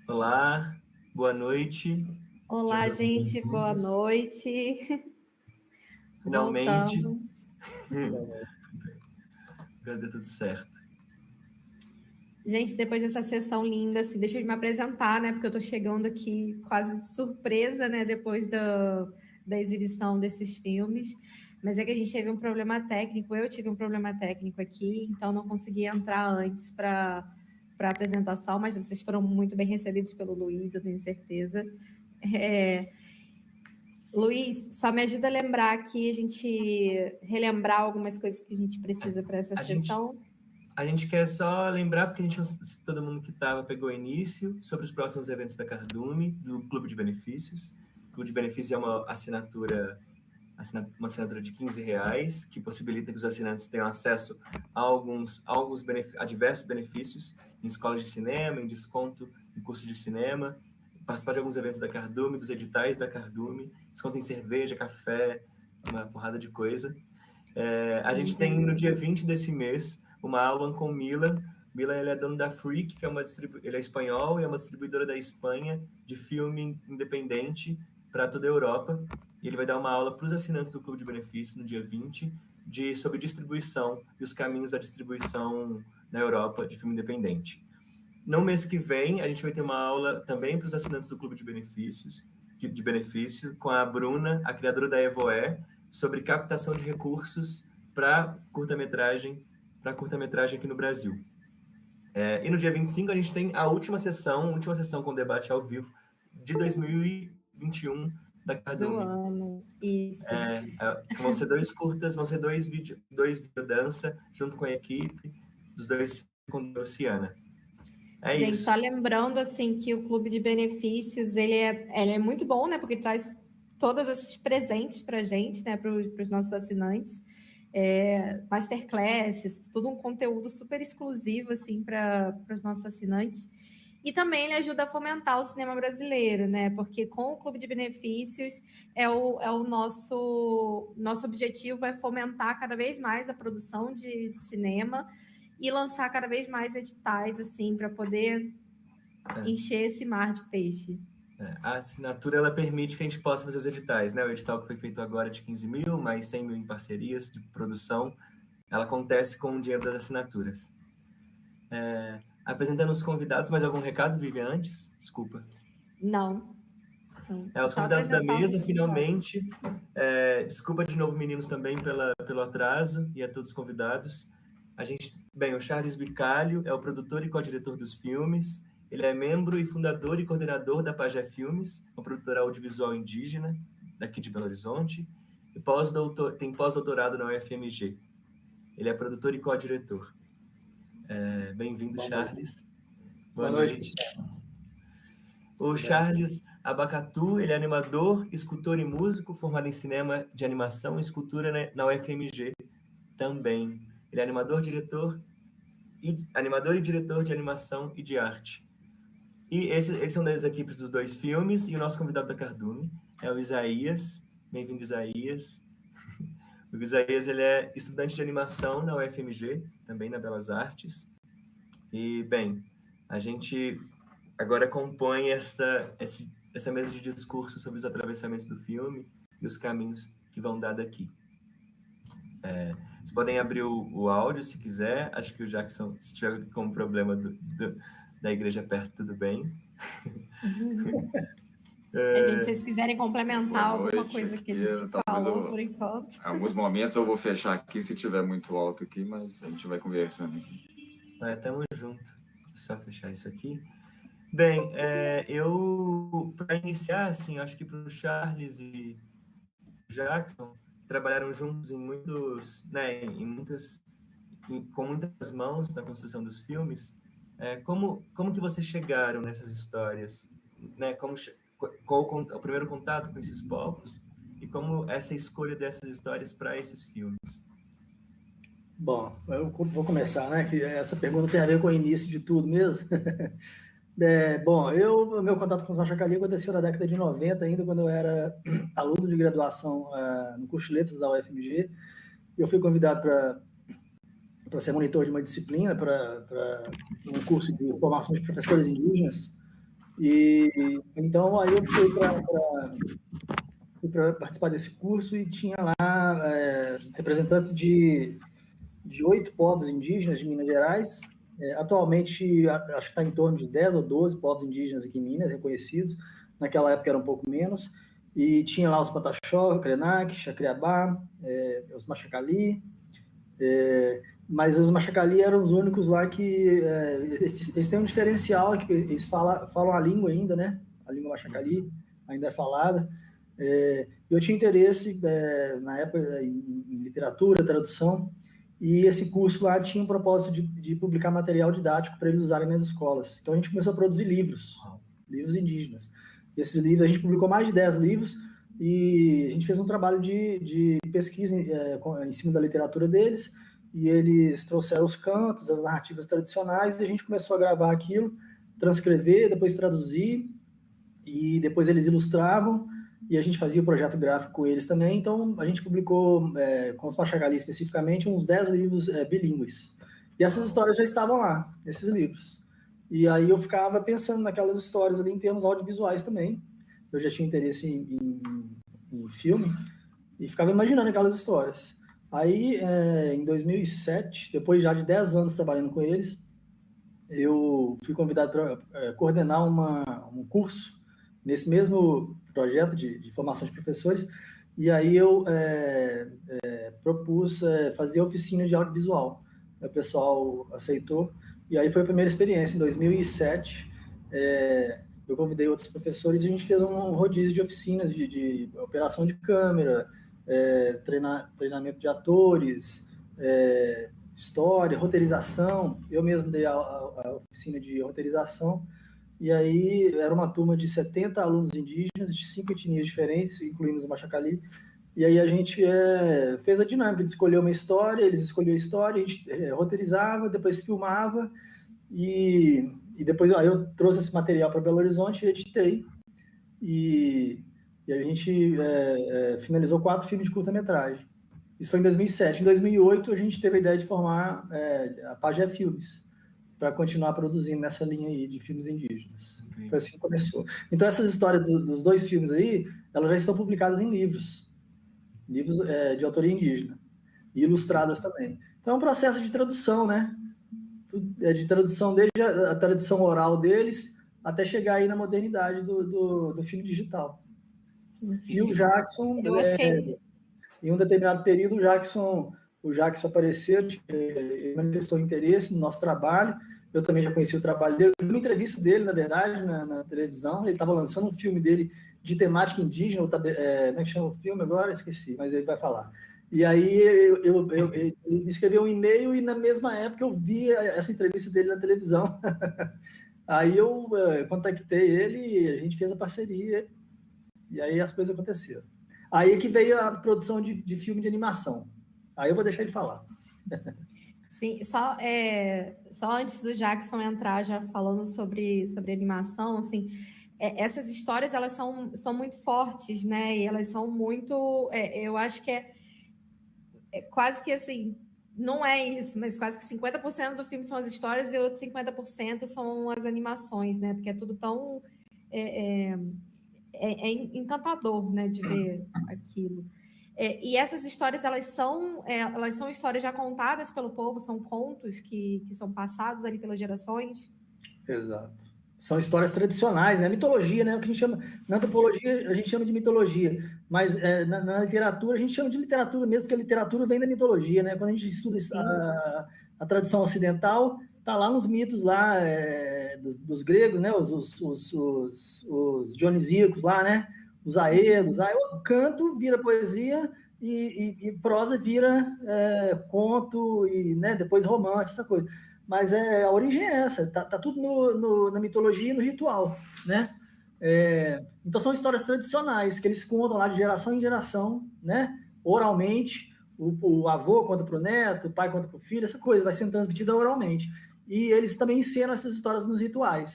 Olá, boa noite. Já Olá, deu gente, boa bem-vindos. noite. Finalmente, Voltamos. vai dar tudo certo. Gente, depois dessa sessão linda, assim, deixa eu me apresentar, né? Porque eu tô chegando aqui quase de surpresa, né? Depois da exibição desses filmes. Mas é que a gente teve um problema técnico, eu tive um problema técnico aqui, então não consegui entrar antes para a apresentação, mas vocês foram muito bem recebidos pelo Luiz, eu tenho certeza. É, Luiz, só me ajuda a lembrar aqui, a gente relembrar algumas coisas que a gente precisa para essa A gente, sessão. a gente quer só lembrar, porque a gente, todo mundo que estava pegou início, sobre os próximos eventos da Cardume, do Clube de Benefícios. O Clube de Benefícios é uma assinatura de R$ 15, que possibilita que os assinantes tenham acesso a diversos benefícios, em escolas de cinema, em desconto em curso de cinema, participar de alguns eventos da Cardume, dos editais da Cardume, desconto em cerveja, café, uma porrada de coisa. A gente tem no dia 20 desse mês uma aula com Mila. Mila, ele é dono da Freak, que é ele é espanhol e é uma distribuidora da Espanha de filme independente para toda a Europa. E ele vai dar uma aula para os assinantes do Clube de Benefícios no dia 20 sobre distribuição e os caminhos da distribuição na Europa de filme independente. No mês que vem, a gente vai ter uma aula também para os assinantes do Clube de Benefícios, de benefício, com a Bruna, a criadora da Evoé, sobre captação de recursos para curta-metragem aqui no Brasil. E no dia 25 a gente tem a última sessão com debate ao vivo de 2021 da Do Cardume. ano, isso. Vão ser dois curtas, vão ser dois videodança, junto com a equipe dos dois com a Luciana. É Gente, isso. só lembrando assim que o clube de benefícios ele é muito bom, né? Porque traz todos esses presentes para a gente, né? Para os nossos assinantes, masterclasses, tudo um conteúdo super exclusivo assim para os nossos assinantes. E também ele ajuda a fomentar o cinema brasileiro, né? Porque com o clube de benefícios é o nosso objetivo é fomentar cada vez mais a produção de cinema e lançar cada vez mais editais, assim, para poder encher esse mar de peixe. A assinatura ela permite que a gente possa fazer os editais, né? O edital que foi feito agora de 15 mil, mais 100 mil em parcerias de produção, ela acontece com o dinheiro das assinaturas. Apresentando os convidados, mais algum recado, Vivian, antes? Desculpa. Não. Os Só convidados da apresentar mesa, os convidados. finalmente. Desculpa de novo, meninos, também pelo atraso, e a todos os convidados. O Charles Bicalho é o produtor e co-diretor dos filmes. Ele é membro e fundador e coordenador da Pajé Filmes, uma produtora audiovisual indígena daqui de Belo Horizonte, e tem pós-doutorado na UFMG. Ele é produtor e co-diretor. Bem-vindo, Charles. Boa noite. Pessoal. O Charles Abacatu, ele é animador, escultor e músico, formado em cinema de animação e escultura na UFMG também. Ele é animador e diretor de animação e de arte. E eles são das equipes dos dois filmes, e o nosso convidado da Cardume é o Isaías. Bem-vindo, Isaías. O Isaías, ele é estudante de animação na UFMG, também na Belas Artes. E, bem, a gente agora compõe essa mesa de discurso sobre os atravessamentos do filme e os caminhos que vão dar daqui. Vocês podem abrir o áudio se quiser. Acho que o Jackson, se tiver com problema da igreja perto, tudo bem. Gente, se vocês quiserem complementar alguma coisa que a gente falou por enquanto. Em alguns momentos eu vou fechar aqui se tiver muito alto aqui, mas a gente vai conversando aqui. Tamo junto. Só fechar isso aqui. Bem, para iniciar, assim, acho que para o Charles e o Jackson trabalharam juntos em muitos, né, com muitas mãos na construção dos filmes. Como que vocês chegaram nessas histórias? Né? Qual o primeiro contato com esses povos? E como essa escolha dessas histórias para esses filmes? Bom, eu vou começar, né? Que essa pergunta tem a ver com o início de tudo mesmo. Meu contato com os Machacali aconteceu na década de 90, ainda quando eu era aluno de graduação no curso de letras da UFMG. Eu fui convidado para ser monitor de uma disciplina, para um curso de formação de professores indígenas, E então aí eu fui para participar desse curso e tinha lá representantes de 8 povos indígenas de Minas Gerais. Atualmente, acho que está em torno de 10 ou 12 povos indígenas aqui em Minas, reconhecidos. Naquela época era um pouco menos. E tinha lá os Pataxó, Krenak, Xacriabá, os Machacali. Mas os Machacali eram os únicos lá que... eles têm um diferencial, que eles falam a língua ainda, né? A língua Machacali ainda é falada. Eu tinha interesse, na época, em literatura, tradução, e esse curso lá tinha um propósito de publicar material didático para eles usarem nas escolas. Então a gente começou a produzir livros indígenas. E esses livros, a gente publicou mais de 10 livros, e a gente fez um trabalho de pesquisa em cima da literatura deles, e eles trouxeram os cantos, as narrativas tradicionais, e a gente começou a gravar aquilo, transcrever, depois traduzir, e depois eles ilustravam, e a gente fazia o projeto gráfico com eles também. Então a gente publicou, com os Machacali especificamente, uns 10 livros bilíngues. E essas histórias já estavam lá, nesses livros. E aí eu ficava pensando naquelas histórias ali em termos audiovisuais também. Eu já tinha interesse em filme, e ficava imaginando aquelas histórias. Aí, em 2007, depois já de 10 anos trabalhando com eles, eu fui convidado para coordenar um curso nesse mesmo projeto de formação de professores, e aí eu propus fazer oficina de audiovisual. O pessoal aceitou, e aí foi a primeira experiência. Em 2007, eu convidei outros professores e a gente fez um rodízio de oficinas de operação de câmera, treinamento de atores, história, roteirização. Eu mesmo dei a oficina de roteirização, e aí era uma turma de 70 alunos indígenas de 5 etnias diferentes, incluindo os Machacali. E aí a gente fez a dinâmica de escolher uma história, eles escolhiam a história, a gente roteirizava, depois filmava, e depois aí eu trouxe esse material para Belo Horizonte e editei. E a gente finalizou 4 filmes de curta-metragem. Isso foi em 2007. Em 2008, a gente teve a ideia de formar a Pajé Filmes, para continuar produzindo nessa linha aí de filmes indígenas. Foi assim que começou. Então, essas histórias dos 2 filmes aí, elas já estão publicadas em livros de autoria indígena, e ilustradas também. Então, é um processo de tradução, né? De tradução desde a tradição oral deles, até chegar aí na modernidade do filme digital. Sim. E o Jackson, eu acho que em um determinado período, o Jackson apareceu, ele manifestou interesse no nosso trabalho. Eu também já conheci o trabalho dele. Eu vi uma entrevista dele, na verdade, na televisão. Ele estava lançando um filme dele de temática indígena. Como é que chama o filme agora? Esqueci, mas ele vai falar. E aí ele me escreveu um e-mail, e na mesma época eu vi essa entrevista dele na televisão. Aí eu contactei ele e a gente fez a parceria. E aí as coisas aconteceram. Aí que veio a produção de filme de animação. Aí eu vou deixar ele falar. Sim, só antes do Jackson entrar já falando sobre animação, assim, essas histórias, elas são muito fortes, né? E elas são muito... eu acho que é quase que assim... Não é isso, mas quase que 50% do filme são as histórias e outros 50% são as animações, né? Porque é tudo tão... encantador, né, de ver aquilo. E essas histórias, elas são histórias já contadas pelo povo, são contos que são passados ali pelas gerações. Exato. São histórias tradicionais, né? Mitologia, né? O que a gente chama, na antropologia a gente chama de mitologia, mas na literatura a gente chama de literatura mesmo, porque a literatura vem da mitologia, né? Quando a gente estuda a tradição ocidental, tá lá nos mitos lá dos gregos, né? Os dionisíacos lá, né? Os aedos, aí o canto vira poesia e prosa vira conto, e, né? Depois romance, essa coisa. Mas a origem é essa, tá tudo na mitologia e no ritual, né? Então são histórias tradicionais que eles contam lá de geração em geração, né? Oralmente, o avô conta para o neto, o pai conta para o filho, essa coisa vai sendo transmitida oralmente. E eles também ensinam essas histórias nos rituais.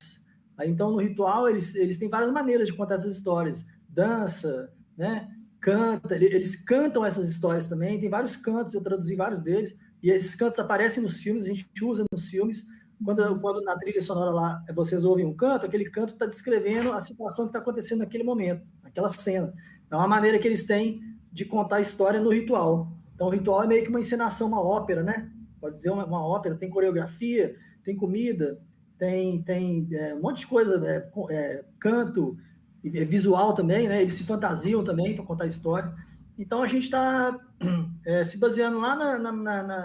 Aí, então, no ritual, eles têm várias maneiras de contar essas histórias. Dança, né? Canta, eles cantam essas histórias também, tem vários cantos, eu traduzi vários deles, e esses cantos aparecem nos filmes, a gente usa nos filmes Quando na trilha sonora lá vocês ouvem um canto, aquele canto está descrevendo a situação que está acontecendo naquele momento, naquela cena. É uma maneira que eles têm de contar a história no ritual. Então, o ritual é meio que uma encenação, uma ópera, né? Pode dizer uma ópera, tem coreografia, tem comida, tem um monte de coisa, canto, visual também, né? Eles se fantasiam também para contar a história. Então, a gente está se baseando lá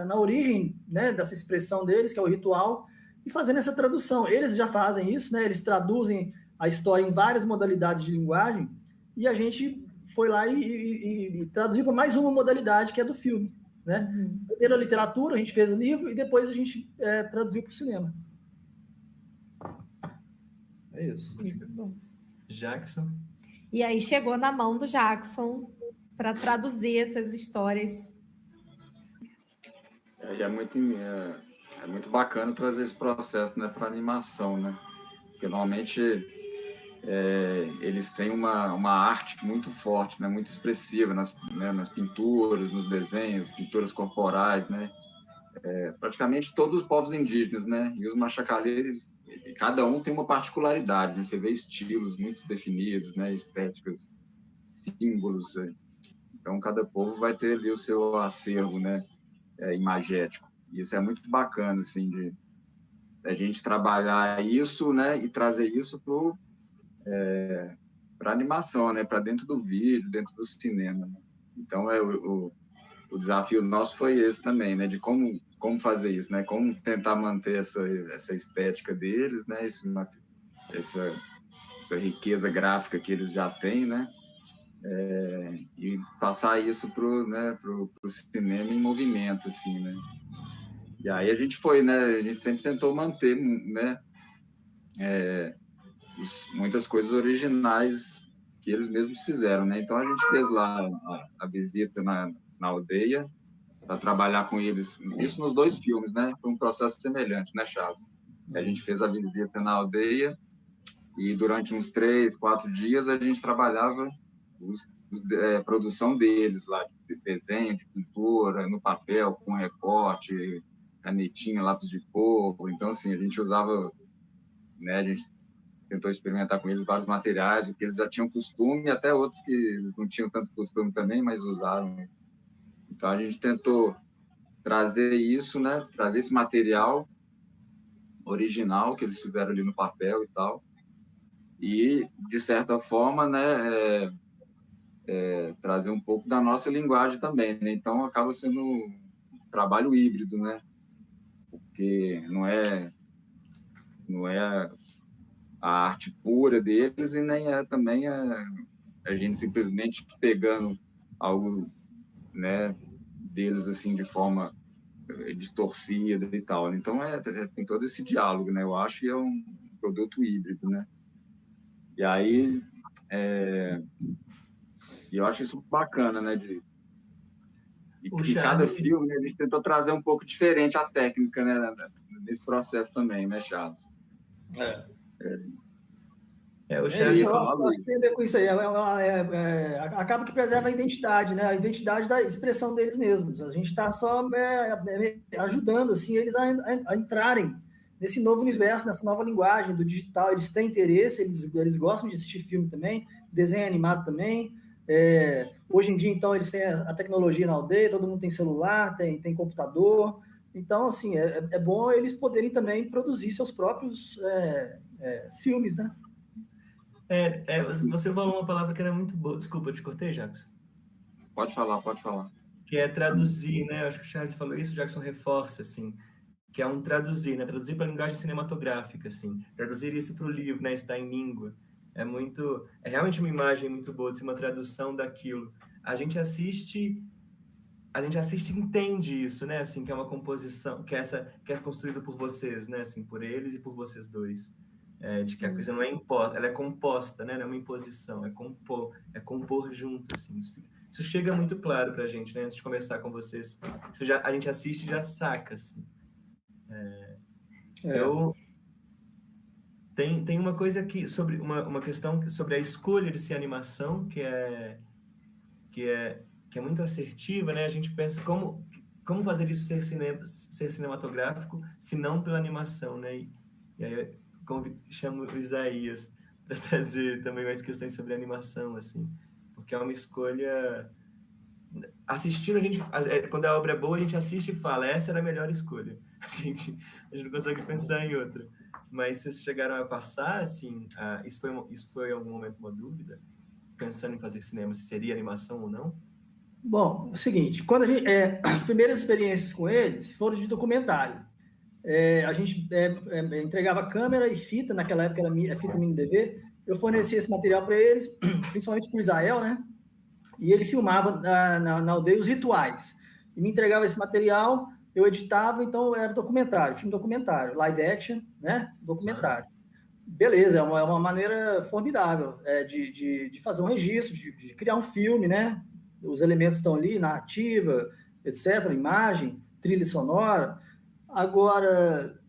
na origem, né, dessa expressão deles, que é o ritual, e fazendo essa tradução. Eles já fazem isso, né? Eles traduzem a história em várias modalidades de linguagem, e a gente foi lá e traduziu para mais uma modalidade, que é do filme, né? Primeiro a literatura, a gente fez o livro, e depois a gente traduziu para o cinema. É isso. Muito bom. Jackson? E aí chegou na mão do Jackson para traduzir essas histórias. É muito bacana trazer esse processo, né, para animação, né? Porque normalmente eles têm uma arte muito forte, né, muito expressiva nas pinturas, nos desenhos, pinturas corporais, né? Praticamente todos os povos indígenas, né? E os machacaleiros, cada um tem uma particularidade, né? Você vê estilos muito definidos, né? Estéticas, símbolos. Então, cada povo vai ter ali o seu acervo, né? Imagético. E isso é muito bacana, assim, de a gente trabalhar isso, né? E trazer isso para animação, né? Para dentro do vídeo, dentro do cinema. Então, o desafio nosso foi esse também, né? De como fazer isso, né? Como tentar manter essa estética deles, né? Essa riqueza gráfica que eles já têm, né? E passar isso pro cinema em movimento, assim, né? E aí a gente foi, né? A gente sempre tentou manter, né? Muitas coisas originais que eles mesmos fizeram, né? Então a gente fez lá a visita na aldeia para trabalhar com eles. Isso nos 2 filmes, né? Foi um processo semelhante, né, Charles? A gente fez a visita na aldeia e durante uns 3, 4 dias a gente trabalhava produção deles lá, de desenho, de pintura, no papel, com recorte, canetinha, lápis de cor. Então, assim, a gente usava, né? A gente tentou experimentar com eles vários materiais, que eles já tinham costume, e até outros que eles não tinham tanto costume também, mas usaram. Então, a gente tentou trazer isso, né? Trazer esse material original que eles fizeram ali no papel e tal, e, de certa forma, né? Trazer um pouco da nossa linguagem também, né? Então, acaba sendo um trabalho híbrido, né? Porque não é a arte pura deles e nem também a gente simplesmente pegando algo, né, deles assim de forma distorcida e tal. Então tem todo esse diálogo, né? Eu acho que é um produto híbrido, né? E aí eu acho isso bacana, né? E cada filme, né, a gente tentou trazer um pouco diferente a técnica, né, nesse processo também, né, Charles? O Charles eu acho que tem a ver com isso aí. Acaba que preserva a identidade, né? A identidade da expressão deles mesmos. A gente está só ajudando assim, eles a entrarem nesse novo universo, nessa nova linguagem do digital. Eles têm interesse, eles gostam de assistir filme também, desenho animado também. Hoje em dia, então, eles têm a tecnologia na aldeia, todo mundo tem celular, tem computador. Então, assim, é bom eles poderem também produzir seus próprios filmes, né? Você falou uma palavra que era muito boa. Desculpa, eu te cortei, Jackson? Pode falar. Que é traduzir, né? Eu acho que o Charles falou isso, o Jackson reforça, assim, que é um traduzir, né? Traduzir para a linguagem cinematográfica, assim. Traduzir isso para o livro, né? Isso está em língua. É realmente uma imagem muito boa de ser uma tradução daquilo. A gente assiste e entende isso, né? Assim, que é uma composição, que é construída por vocês, né? Assim, por eles e por vocês dois. De que a coisa não é imposta, ela é composta, né? Não é uma imposição, é compor junto, assim. Isso chega muito claro para a gente, né? Antes de conversar com vocês. A gente assiste e já saca, assim. Tem uma coisa aqui, sobre uma questão sobre a escolha de ser animação, que é muito assertiva, né? A gente pensa como fazer isso ser cinematográfico, se não pela animação, né? E aí chamo o Isaías para trazer também mais questões sobre animação, assim, porque é uma escolha. Assistindo, quando a obra é boa, a gente assiste e fala, essa era a melhor escolha. A gente não consegue pensar em outra. Mas vocês chegaram a passar, assim, isso foi em algum momento uma dúvida? Pensando em fazer cinema, se seria animação ou não? Bom, é o seguinte, quando as primeiras experiências com eles foram de documentário. A gente entregava câmera e fita, naquela época era fita mini DV, eu fornecia esse material para eles, principalmente para o Israel, né? E ele filmava na aldeia os rituais. E me entregava esse material, eu editava, então era documentário, filme documentário, live action, né? Documentário. Beleza, é uma maneira formidável de fazer um registro, de criar um filme, né? Os elementos estão ali, narrativa, etc., imagem, trilha sonora. Agora,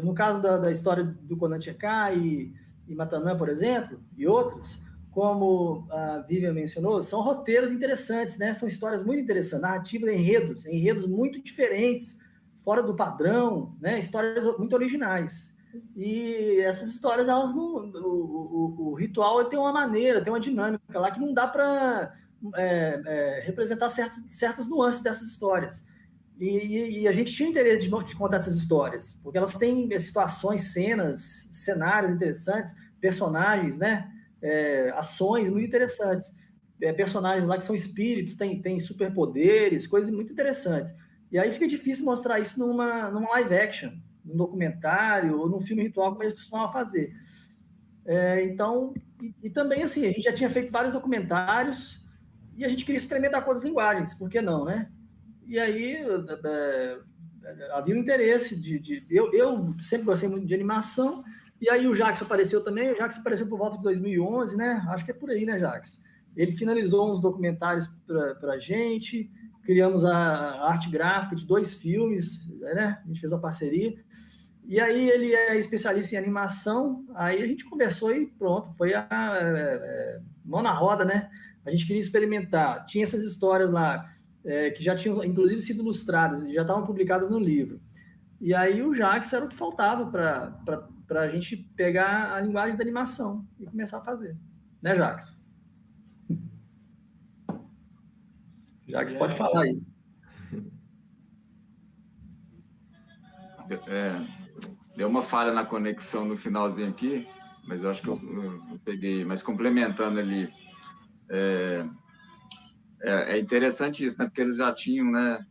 no caso da história do Conan Tchekhar e Matanã, por exemplo, e outros, como a Vivian mencionou, são roteiros interessantes, né? São histórias muito interessantes, narrativas, enredos muito diferentes, fora do padrão, né? Histórias muito originais. E essas histórias, elas não, o ritual tem uma maneira, tem uma dinâmica lá que não dá para representar certas nuances dessas histórias. E a gente tinha interesse de contar essas histórias, porque elas têm situações, cenários interessantes, personagens, né? Ações muito interessantes. Personagens lá que são espíritos, têm superpoderes, coisas muito interessantes. E aí fica difícil mostrar isso numa live action, num documentário ou num filme ritual, como eles costumavam fazer. Então, e também, assim, a gente já tinha feito vários documentários e a gente queria experimentar com outras linguagens, por que não, né? E aí havia um interesse eu sempre gostei muito de animação, e aí o Jacques apareceu também. O Jacques apareceu por volta de 2011, né? Acho que é por aí, né, Jacques? Ele finalizou uns documentários para a gente, criamos a arte gráfica de 2 filmes, né? A gente fez uma parceria. E aí ele é especialista em animação, aí a gente conversou e pronto, foi mão na roda, né? A gente queria experimentar. Tinha essas histórias lá, que já tinham, inclusive, sido ilustradas, e já estavam publicadas no livro. E aí o Jacques era o que faltava para a gente pegar a linguagem da animação e começar a fazer. Né, Jacques? Jacques, pode falar aí. Deu uma falha na conexão no finalzinho aqui, mas eu acho que eu peguei. Mas complementando ali, é interessante isso, né? Porque eles já tinham, né?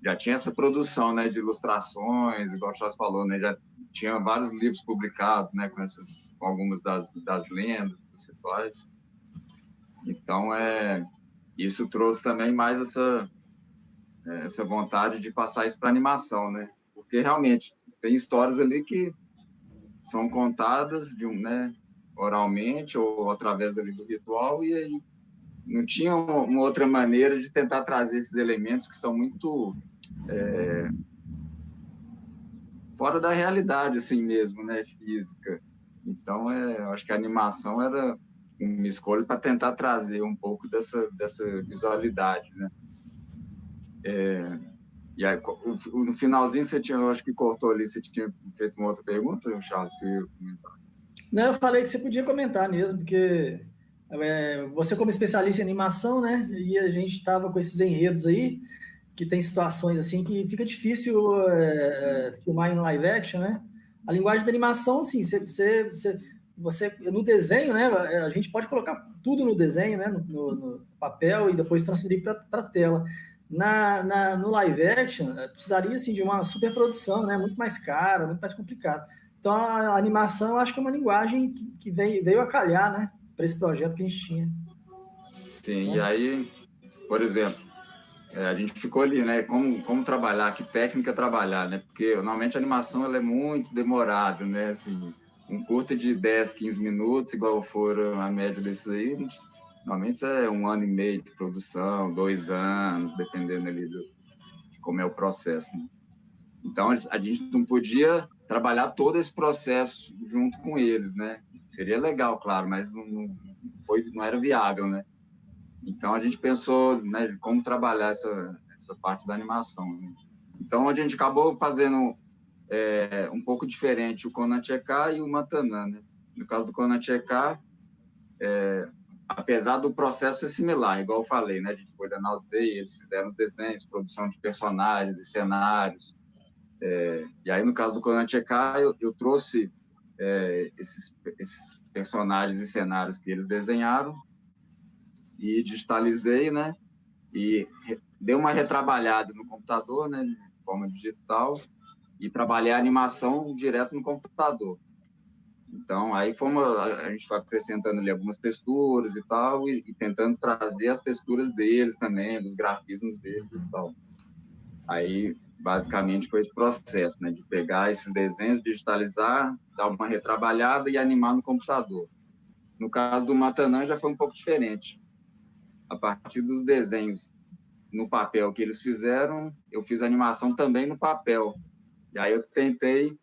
Já tinha essa produção, né? De ilustrações, igual o Charles falou, né? Já tinha vários livros publicados, né? Com algumas das lendas, dos rituais. Então, isso trouxe também mais essa vontade de passar isso para animação, né? Porque realmente tem histórias ali que são contadas né, oralmente ou através do ritual, e aí não tinha uma outra maneira de tentar trazer esses elementos que são muito fora da realidade, assim mesmo, né, física. Então, eu acho que a animação era uma escolha para tentar trazer um pouco dessa visualidade, né? E aí, no finalzinho, eu acho que cortou ali, você tinha feito uma outra pergunta, Charles, que eu ia comentar. Não, eu falei que você podia comentar mesmo, porque você como especialista em animação, né, e a gente estava com esses enredos aí, que tem situações assim que fica difícil filmar em live action, né? A linguagem da animação, assim, você no desenho, né, a gente pode colocar tudo no desenho, né, no papel, e depois transferir para a tela. No live action, precisaria assim, de uma superprodução, né? Muito mais cara, muito mais complicado. Então, a animação, eu acho que é uma linguagem que veio a calhar, né? Para esse projeto que a gente tinha. Sim, e aí, por exemplo, a gente ficou ali, né? Como trabalhar, que técnica trabalhar, né? Porque, normalmente, a animação ela é muito demorada, né? Assim, um curta de 10, 15 minutos, igual foram a média desses aí, normalmente é 1 ano e meio de produção, 2 anos, dependendo ali de como é o processo, né? Então, a gente não podia trabalhar todo esse processo junto com eles, né? Seria legal, claro, mas não era viável, né? Então, a gente pensou, né, como trabalhar essa parte da animação, né? Então, a gente acabou fazendo um pouco diferente o Conan Tchekhar e o Matanan, né? No caso do Conan Tchekhar, apesar do processo ser similar, igual eu falei, né? A gente foi na aldeia, eles fizeram os desenhos, produção de personagens e cenários. E aí, no caso do Conan Tchekhar, eu trouxe esses personagens e cenários que eles desenharam e digitalizei, né? E dei uma retrabalhada no computador, né? De forma digital, e trabalhei a animação direto no computador. Então, aí a gente foi acrescentando ali algumas texturas e tal, e tentando trazer as texturas deles também, dos grafismos deles e tal. Aí, basicamente, foi esse processo, né, de pegar esses desenhos, digitalizar, dar uma retrabalhada e animar no computador. No caso do Matanan, já foi um pouco diferente. A partir dos desenhos no papel que eles fizeram, eu fiz a animação também no papel. E aí eu tentei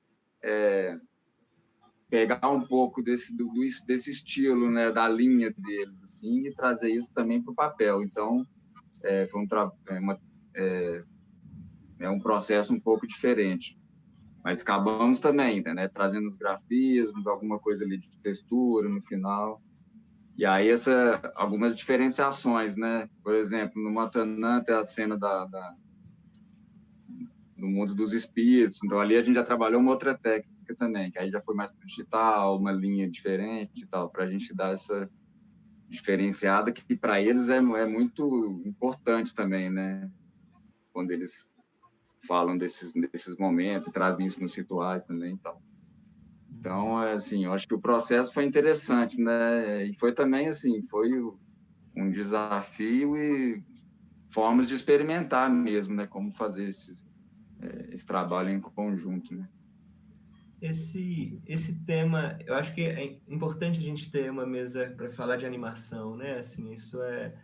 pegar um pouco desse estilo, né, da linha deles, assim, e trazer isso também para o papel. Então, foi um processo um pouco diferente. Mas acabamos também, né, trazendo os grafismos, alguma coisa ali de textura no final. E aí algumas diferenciações, né? Por exemplo, no Matanan tem a cena no mundo dos espíritos. Então, ali a gente já trabalhou uma outra técnica também, que aí já foi mais pro digital, uma linha diferente e tal, para a gente dar essa diferenciada, que para eles é muito importante também, né? Quando eles falam desses momentos, trazem isso nos rituais também e tal. Então, assim, eu acho que o processo foi interessante, né? E foi também, assim, foi um desafio e formas de experimentar mesmo, né? Como fazer esse trabalho em conjunto, né? Esse tema, eu acho que é importante a gente ter uma mesa para falar de animação, né? Assim, isso é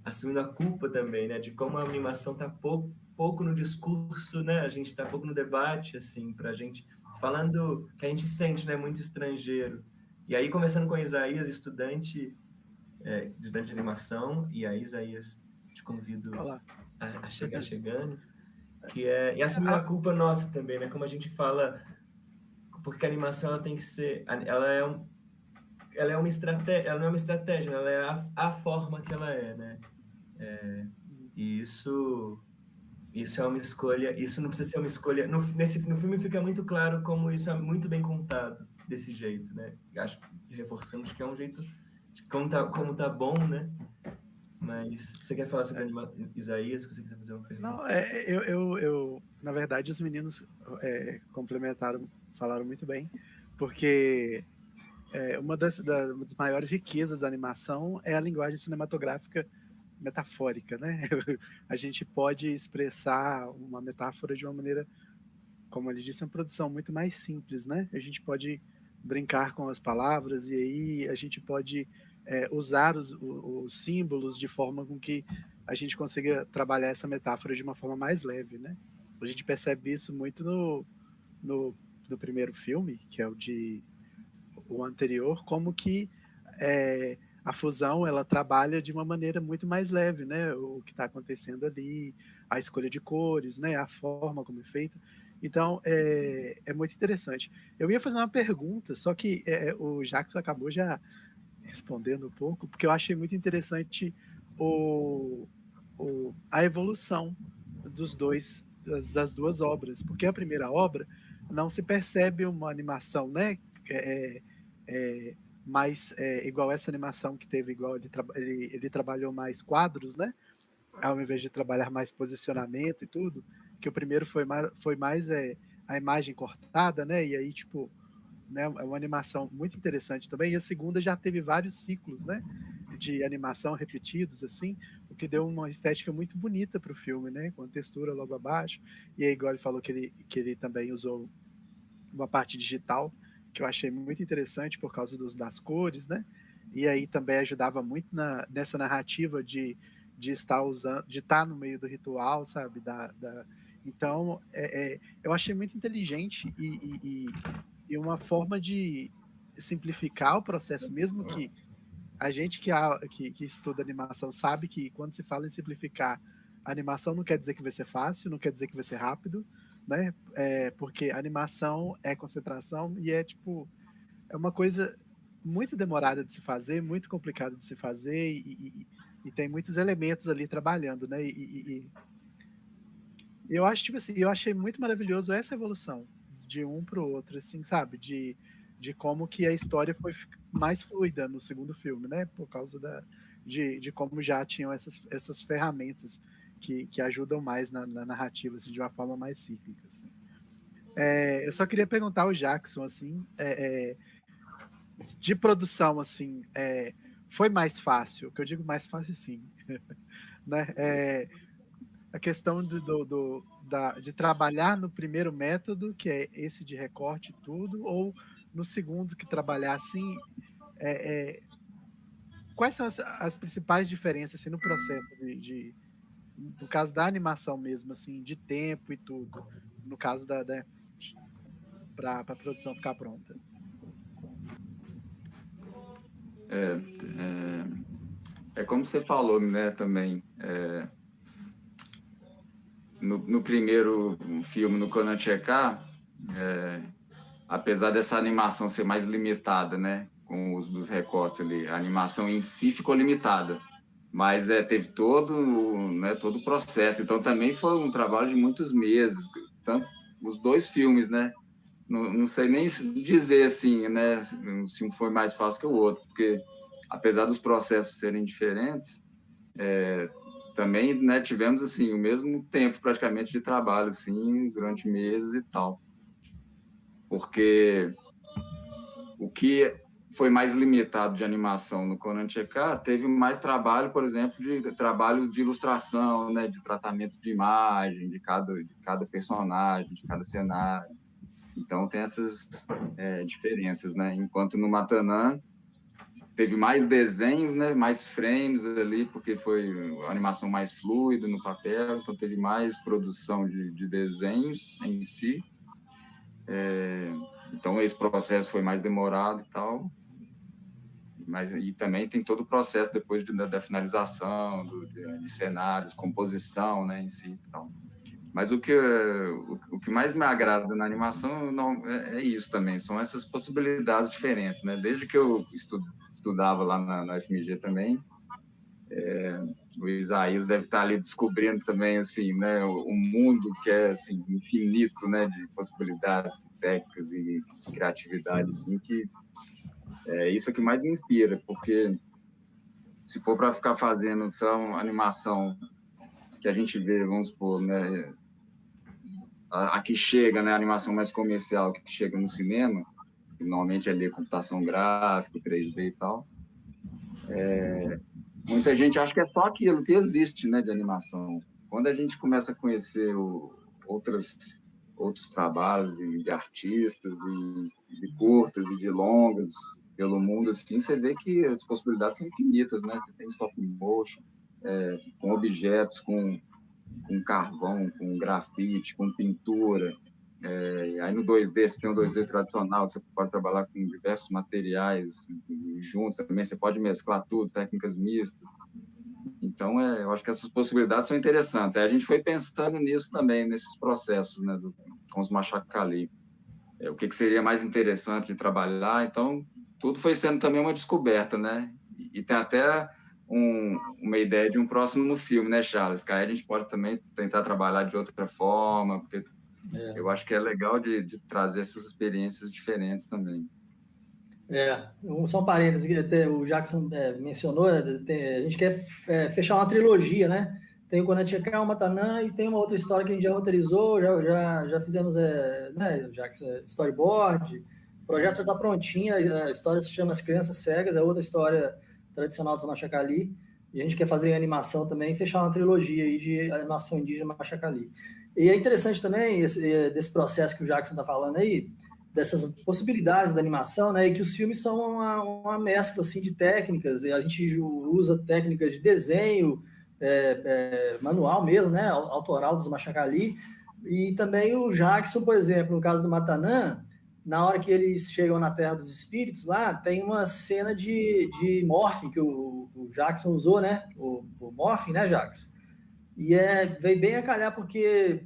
assumindo a culpa também, né? De como a animação está pouco no discurso, né? A gente está pouco no debate, assim, para a gente falando que a gente sente, né? Muito estrangeiro. E aí, conversando com a Isaías, estudante de animação, e aí, Isaías, te convido a chegar chegando, e assumir uma culpa nossa também, né? Como a gente fala, porque a animação ela tem que ser, ela é uma estratégia, ela não é uma estratégia, ela é a forma que ela é, né? E isso é uma escolha, isso não precisa ser uma escolha. No filme fica muito claro como isso é muito bem contado desse jeito, né? Acho que reforçamos que é um jeito de como tá bom, né? Mas você quer falar sobre Isaías, se você quiser fazer uma pergunta? Não, na verdade, os meninos complementaram, falaram muito bem, porque uma das maiores riquezas da animação é a linguagem cinematográfica metafórica, né? A gente pode expressar uma metáfora de uma maneira, como ele disse, uma produção muito mais simples, né? A gente pode brincar com as palavras e aí a gente pode usar os símbolos de forma com que a gente consiga trabalhar essa metáfora de uma forma mais leve, né? A gente percebe isso muito no primeiro filme, que é o anterior, como que a fusão ela trabalha de uma maneira muito mais leve, né? O que está acontecendo ali, a escolha de cores, né? A forma como é feita. Então, é muito interessante. Eu ia fazer uma pergunta, só que o Jackson acabou já respondendo um pouco, porque eu achei muito interessante a evolução das duas obras, porque a primeira obra não se percebe uma animação, né? Mais igual essa animação que teve, igual ele trabalhou mais quadros, né? Ao invés de trabalhar mais posicionamento e tudo, que o primeiro foi mais a imagem cortada, né? E aí, tipo, né, é uma animação muito interessante também. E a segunda já teve vários ciclos, né? De animação repetidos, assim, o que deu uma estética muito bonita para o filme, né? Com a textura logo abaixo. E aí, igual ele falou que ele também usou uma parte digital, que eu achei muito interessante por causa das cores, né? E aí também ajudava muito nessa narrativa de estar no meio do ritual, sabe? Então, eu achei muito inteligente e uma forma de simplificar o processo, mesmo que a gente que estuda animação sabe que quando se fala em simplificar, a animação não quer dizer que vai ser fácil, não quer dizer que vai ser rápido, né? Porque animação é concentração e é uma coisa muito demorada de se fazer, muito complicada de se fazer e tem muitos elementos ali trabalhando, né? Eu acho, eu achei muito maravilhoso essa evolução de um para o outro, assim, sabe? De como que a história foi mais fluida no segundo filme, né? Por causa de como já tinham essas ferramentas que ajudam mais na narrativa, assim, de uma forma mais cíclica, assim. Eu só queria perguntar ao Jackson, assim, de produção, assim, foi mais fácil, o que eu digo mais fácil, sim, né? A questão de trabalhar no primeiro método, que é esse de recorte e tudo, ou no segundo que trabalhar assim, quais são as principais diferenças assim, no processo no caso da animação mesmo, assim, de tempo e tudo, no caso para a produção ficar pronta? É como você falou, né, também. No primeiro filme, no Conan Chekar, apesar dessa animação ser mais limitada, né, com o uso dos recortes ali, a animação em si ficou limitada, mas teve todo o processo. Então também foi um trabalho de muitos meses, tanto os dois filmes, né? Não sei nem dizer assim, né, se um foi mais fácil que o outro, porque apesar dos processos serem diferentes, também, né, tivemos assim o mesmo tempo praticamente de trabalho, assim, durante meses e tal. Porque o que foi mais limitado de animação no Conan Chekar teve mais trabalho, por exemplo, de trabalhos de ilustração, né, de tratamento de imagem de cada personagem, de cada cenário. Então tem essas diferenças, né? Enquanto no Matanã teve mais desenhos, né, mais frames ali, porque foi a animação mais fluida no papel, então teve mais produção de desenhos em si. Então esse processo foi mais demorado e tal, e também tem todo o processo depois da finalização de cenários, composição, né, em si e tal. Mas o que mais me agrada na animação é isso também, são essas possibilidades diferentes, né? Desde que eu estudava lá na FMG também, o Isaías deve estar ali descobrindo também, assim, né, o mundo que é assim, infinito, né, de possibilidades, de técnicas e criatividade, assim, que é isso que mais me inspira, porque se for para ficar fazendo só uma animação que a gente vê, vamos supor, né, a que chega, né, a animação mais comercial que chega no cinema, que normalmente é ali computação gráfica, 3D e tal, muita gente acha que é só aquilo que existe, né, de animação. Quando a gente começa a conhecer outros trabalhos de artistas e de curtas e de longas pelo mundo, assim, você vê que as possibilidades são infinitas, né? Você tem stop motion, com objetos, com carvão, com grafite, com pintura. Aí no 2D, você tem o 2D tradicional, você pode trabalhar com diversos materiais juntos também, você pode mesclar tudo, técnicas mistas. Então, eu acho que essas possibilidades são interessantes. Aí a gente foi pensando nisso também, nesses processos, né, com os Machacali. O que seria mais interessante de trabalhar. Então, tudo foi sendo também uma descoberta, né? E tem até uma ideia de um próximo filme, né, Charles? Que aí a gente pode também tentar trabalhar de outra forma, porque eu acho que é legal de trazer essas experiências diferentes também. Só um parênteses que até o Jackson mencionou, a gente quer fechar uma trilogia, né? Tem o Conan Chekar, o Matanã, e tem uma outra história que a gente já roteirizou, já fizemos, né, Jackson, storyboard, o projeto já está prontinho, a história se chama As Crianças Cegas, é outra história tradicional do Machacali, e a gente quer fazer animação também, fechar uma trilogia aí de animação indígena Machacali. E é interessante também desse processo que o Jackson está falando aí, dessas possibilidades da animação, né, e que os filmes são uma mescla assim, de técnicas, e a gente usa técnicas de desenho, manual mesmo, né, autoral dos Machacali, e também o Jackson, por exemplo, no caso do Matanã, na hora que eles chegam na Terra dos Espíritos, lá tem uma cena de morphing que o Jackson usou, né? O morphing, né, Jackson? E veio bem a calhar porque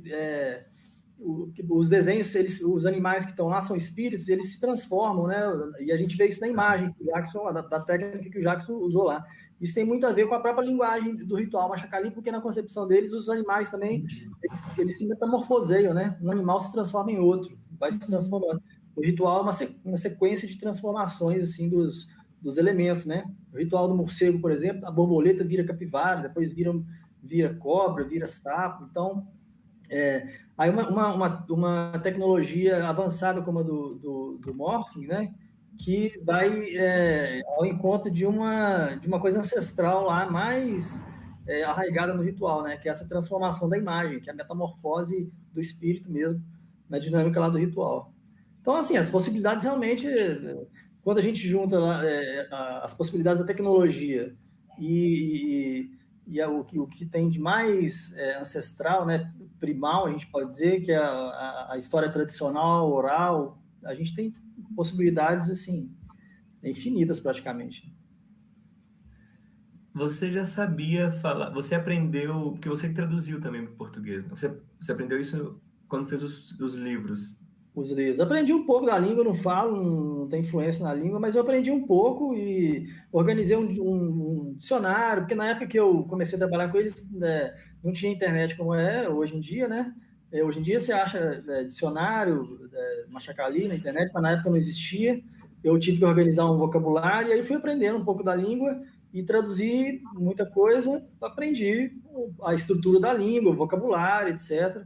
os desenhos, os animais que estão lá são espíritos, eles se transformam, né? E a gente vê isso na imagem que o Jackson, da técnica que o Jackson usou lá. Isso tem muito a ver com a própria linguagem do ritual Machacali, porque na concepção deles, os animais também, eles se metamorfoseiam, né? Um animal se transforma em outro, vai se transformando. O ritual é uma sequência de transformações, assim, dos elementos, né? O ritual do morcego, por exemplo, a borboleta vira capivara, depois vira cobra, vira sapo. Então, aí uma tecnologia avançada como a do morphing, né? Que vai ao encontro de uma coisa ancestral lá, mais arraigada no ritual, né? Que é essa transformação da imagem, que é a metamorfose do espírito mesmo, na dinâmica lá do ritual. Então, assim, as possibilidades realmente, quando a gente junta lá, as possibilidades da tecnologia e o que tem de mais ancestral, né, primal, a gente pode dizer, que é a história tradicional, oral, a gente tem possibilidades, assim, infinitas praticamente. Você já sabia falar, você aprendeu, porque você que traduziu também para o português, né? Você aprendeu isso quando fez os livros. Os livros. Aprendi um pouco da língua, não falo, não tenho influência na língua, mas eu aprendi um pouco e organizei um dicionário, porque na época que eu comecei a trabalhar com eles, né, não tinha internet como é hoje em dia, né? Hoje em dia você acha dicionário, Machacali na internet, mas na época não existia. Eu tive que organizar um vocabulário e aí fui aprendendo um pouco da língua e traduzir muita coisa, aprendi a estrutura da língua, o vocabulário, etc.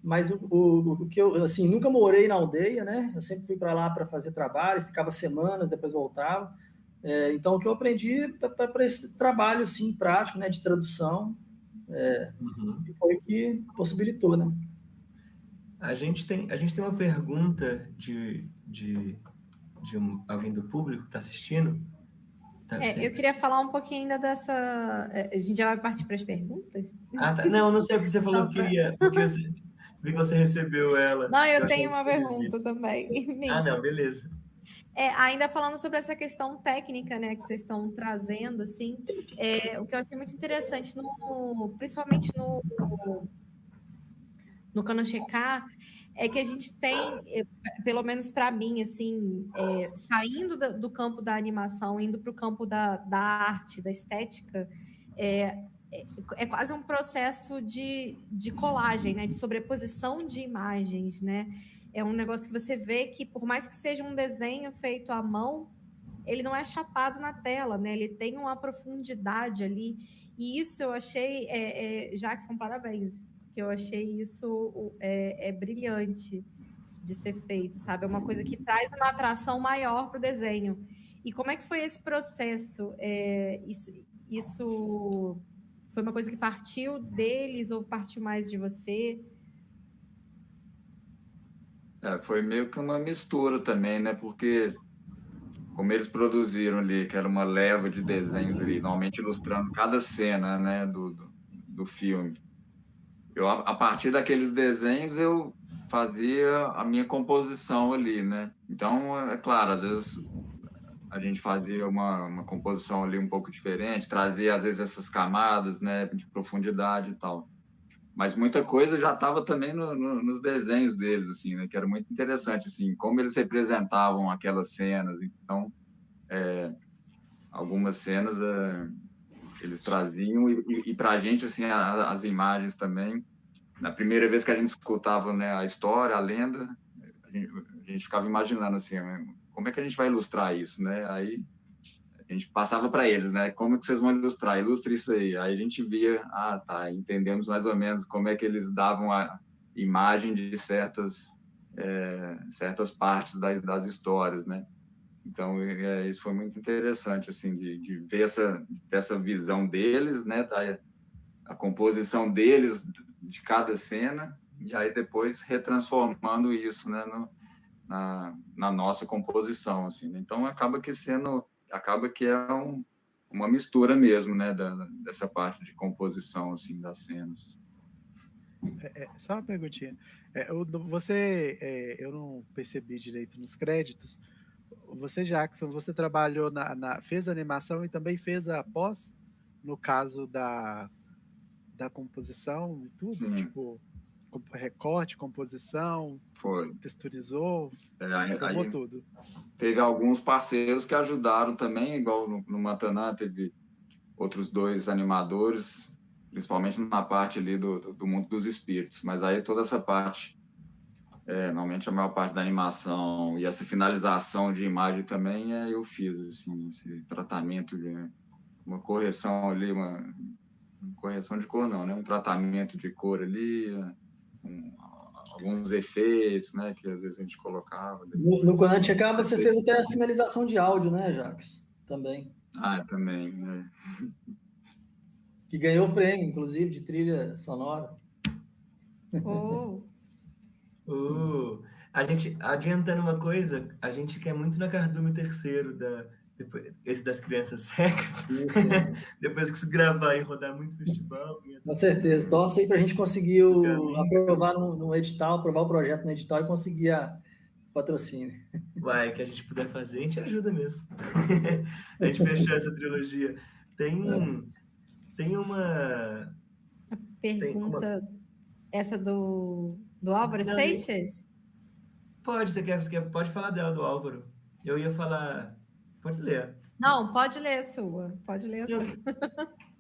Mas o que eu, assim, nunca morei na aldeia, né? Eu sempre fui para lá para fazer trabalhos, ficava semanas, depois voltava. Então, o que eu aprendi para esse trabalho, assim, prático, né, de tradução, foi o que possibilitou, né? A gente tem uma pergunta de alguém do público que está assistindo. Eu queria falar um pouquinho ainda dessa. A gente já vai partir para as perguntas? Ah, tá. Não sei porque você falou que queria, porque vi que você recebeu ela. Não, eu achei tenho uma pergunta também. Ah, não, beleza. Ainda falando sobre essa questão técnica, né, que vocês estão trazendo, assim, o que eu achei muito interessante, principalmente no Kanocheká, é que a gente tem, pelo menos para mim, assim, saindo do campo da animação, indo para o campo da arte, da estética, é quase um processo de colagem, né, de sobreposição de imagens, né? É um negócio que você vê que, por mais que seja um desenho feito à mão, ele não é chapado na tela, né? Ele tem uma profundidade ali. E isso eu achei, Jackson, parabéns, porque eu achei isso brilhante de ser feito, sabe? É uma coisa que traz uma atração maior para o desenho. E como é que foi esse processo? Isso foi uma coisa que partiu deles ou partiu mais de você? Foi meio que uma mistura também, né? Porque como eles produziram ali, que era uma leva de desenhos ali, normalmente ilustrando cada cena, né, do filme. A partir daqueles desenhos, eu fazia a minha composição ali, né? Então, é claro, às vezes a gente fazia uma composição ali um pouco diferente, trazia, às vezes, essas camadas, né, de profundidade e tal. Mas muita coisa já estava também nos desenhos deles, assim, né? Que era muito interessante, assim, como eles representavam aquelas cenas. Então, algumas cenas eles traziam e para a gente, assim, as imagens também. Na primeira vez que a gente escutava, né, a história, a lenda, a gente ficava imaginando assim, como é que a gente vai ilustrar isso, né? Aí a gente passava para eles, né? Como é que vocês vão ilustrar? Ilustre isso aí. Aí a gente via, tá, entendemos mais ou menos como é que eles davam a imagem de certas partes das histórias, né? Então, isso foi muito interessante, assim, de ver dessa visão deles, né? A composição deles de cada cena, e aí depois retransformando isso, né? Na nossa composição, assim. Né? Então, acaba que é uma mistura mesmo, né? Dessa parte de composição, assim, das cenas. Só uma perguntinha. Você, eu não percebi direito nos créditos. Você, Jackson, você trabalhou fez animação e também fez a pós, no caso da composição e tudo? Sim. Tipo, recorte, composição, Foi. texturizou, formou tudo. Teve alguns parceiros que ajudaram também, igual no Mataná, teve outros 2 animadores, principalmente na parte ali do mundo dos espíritos. Mas aí toda essa parte, normalmente a maior parte da animação e essa finalização de imagem também eu fiz, assim, esse tratamento de uma correção ali, uma correção de cor não, né? Um tratamento de cor ali, alguns efeitos, né? Que às vezes a gente colocava. No Conan Checkup você fez até a finalização de áudio, né, Jacques? Também. Também, né? Que ganhou o prêmio, inclusive, de trilha sonora. A gente, adiantando uma coisa, a gente quer muito na Cardume terceiro, esse das crianças cegas. Depois que isso gravar e rodar muito festival. Com certeza. Torce aí para a gente conseguir aprovar no edital, aprovar o projeto no edital e conseguir a patrocínio. Vai, que a gente puder fazer, a gente ajuda mesmo. A gente fechar essa trilogia. Tem uma... Pergunta, essa do Álvaro Seixas? Pode, pode falar dela, do Álvaro. Eu ia falar... Pode ler. Não, pode ler a sua. Pode ler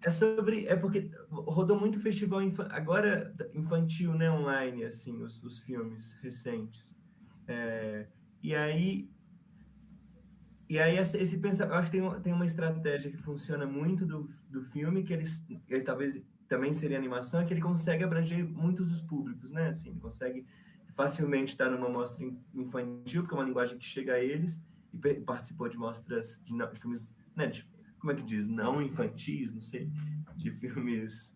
a sua. É porque rodou muito festival agora infantil, né, online, assim, os filmes recentes. E aí esse pensamento, eu acho que tem uma estratégia que funciona muito do filme, que ele talvez também seria animação, é que ele consegue abranger muitos os públicos, né? Assim, ele consegue facilmente estar numa mostra infantil, porque é uma linguagem que chega a eles, e participou de mostras de filmes, né? Como é que diz? Não infantis, não sei, de filmes.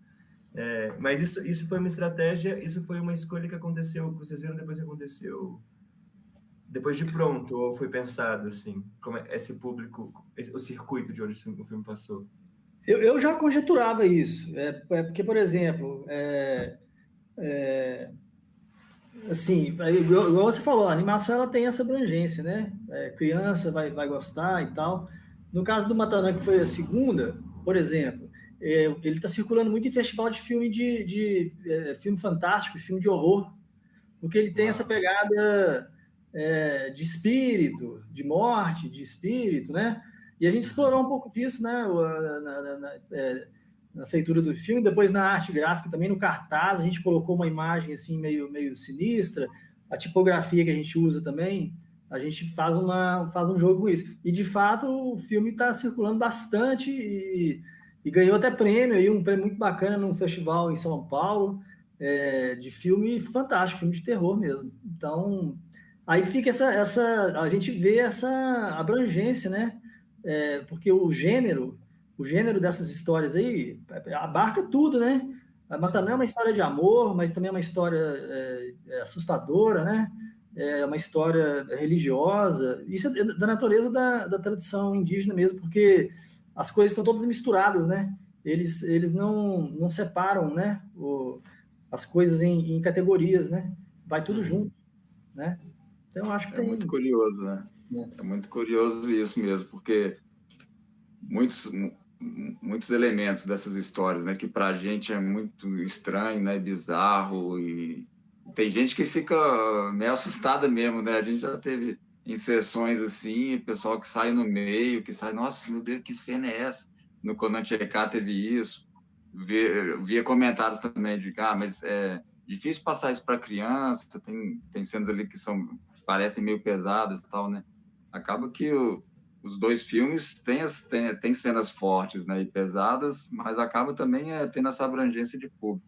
Mas isso foi uma estratégia, isso foi uma escolha que aconteceu, que vocês viram depois que aconteceu. Depois de pronto, ou foi pensado, assim, como esse público, o circuito de onde o filme passou? Eu já conjeturava isso, porque, por exemplo, assim, igual você falou, a animação ela tem essa abrangência, né? Criança vai gostar e tal. No caso do Mataná, que foi a segunda, por exemplo, ele está circulando muito em festival de filme filme fantástico, filme de horror, porque ele tem essa pegada de espírito, de morte, de espírito, né? E a gente explorou um pouco disso, né? Na feitura do filme, depois na arte gráfica também, no cartaz, a gente colocou uma imagem assim meio sinistra, a tipografia que a gente usa também, a gente faz um jogo com isso. E, de fato, o filme está circulando bastante e ganhou até prêmio, aí, um prêmio muito bacana num festival em São Paulo, de filme fantástico, filme de terror mesmo. Então, aí fica a gente vê essa abrangência, né? Porque o gênero dessas histórias aí abarca tudo, né? A Mataná é uma história de amor, mas também é uma história assustadora, né? É uma história religiosa. Isso é da natureza da tradição indígena mesmo, porque as coisas estão todas misturadas, né? Eles não separam, né? As coisas em categorias, né? Vai tudo junto, né? Então, acho que muito curioso, né? É muito curioso isso mesmo, porque muitos elementos dessas histórias, né, que para a gente é muito estranho, né, bizarro, e tem gente que fica meio assustada mesmo, né? A gente já teve inserções assim, pessoal que sai no meio, que sai, nossa, meu Deus, que cena é essa? No Conan Checkup teve isso. Via comentários também de mas é difícil passar isso para criança, tem cenas ali que parecem meio pesadas e tal, né? Acaba que os 2 filmes têm cenas fortes, né, e pesadas, mas acaba também tendo essa abrangência de público.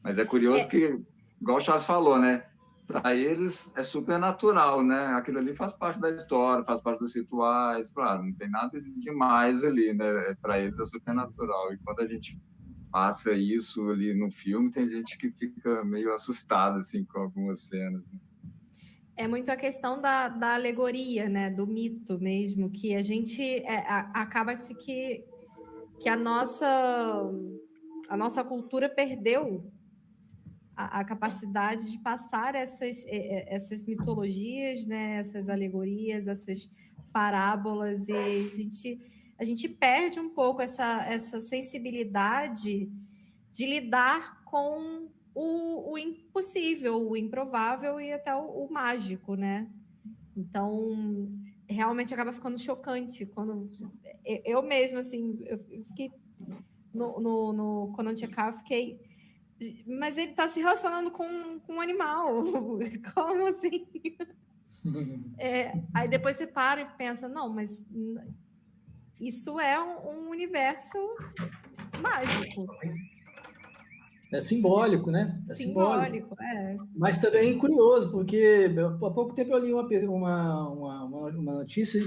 Mas é curioso que, igual o Charles falou, né, para eles é super natural, né? Aquilo ali faz parte da história, faz parte dos rituais, claro, não tem nada demais ali, né? Para eles é super natural. E quando a gente passa isso ali no filme, tem gente que fica meio assustada assim com algumas cenas. Né? É muito a questão da alegoria, né? Do mito mesmo, que a gente acaba-se que a nossa cultura perdeu a capacidade de passar essas mitologias, né, essas alegorias, essas parábolas, e a gente perde um pouco essa sensibilidade de lidar com o impossível, o improvável e até o mágico, né? Então, realmente acaba ficando chocante quando eu mesma, assim, eu fiquei no Conan Tchekhov, fiquei, mas ele está se relacionando com um animal, como assim? Aí depois você para e pensa, não, mas isso é um universo mágico. É simbólico, né? É simbólico. Mas também curioso, porque há pouco tempo eu li uma notícia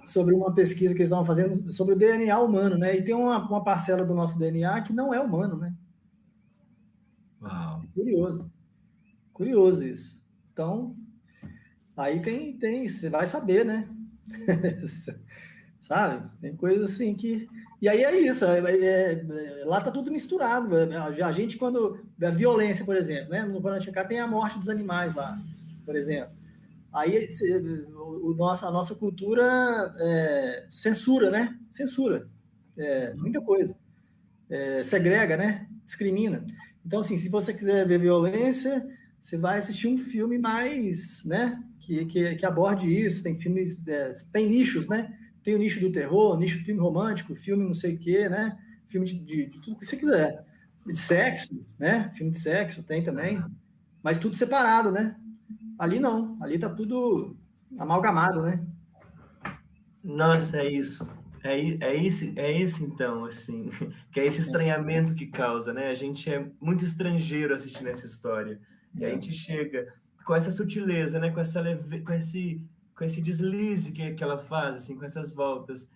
sobre uma pesquisa que eles estavam fazendo sobre o DNA humano, né? E tem uma parcela do nosso DNA que não é humano, né? Uau. Curioso isso. Então, aí você vai saber, né? Sabe? Tem coisas assim que... E aí é isso, lá tá tudo misturado. A gente, quando... A violência, por exemplo, né? No Conan Tchekhov tem a morte dos animais lá, por exemplo. Aí a nossa cultura censura, né? Censura. Muita coisa. Segrega, né? Discrimina. Então, assim, se você quiser ver violência, você vai assistir um filme mais, né? Que aborde isso. Tem filmes... tem nichos, né? Tem o nicho do terror, nicho de filme romântico, filme não sei o quê, né? Filme de tudo que você quiser. De sexo, né? Filme de sexo tem também. Mas tudo separado, né? Ali não. Ali tá tudo amalgamado, né? Nossa, é isso. É isso então, assim, que é esse estranhamento que causa, né? A gente é muito estrangeiro assistindo essa história. E a gente chega com essa sutileza, né? Com esse deslize que ela faz, assim, com essas voltas,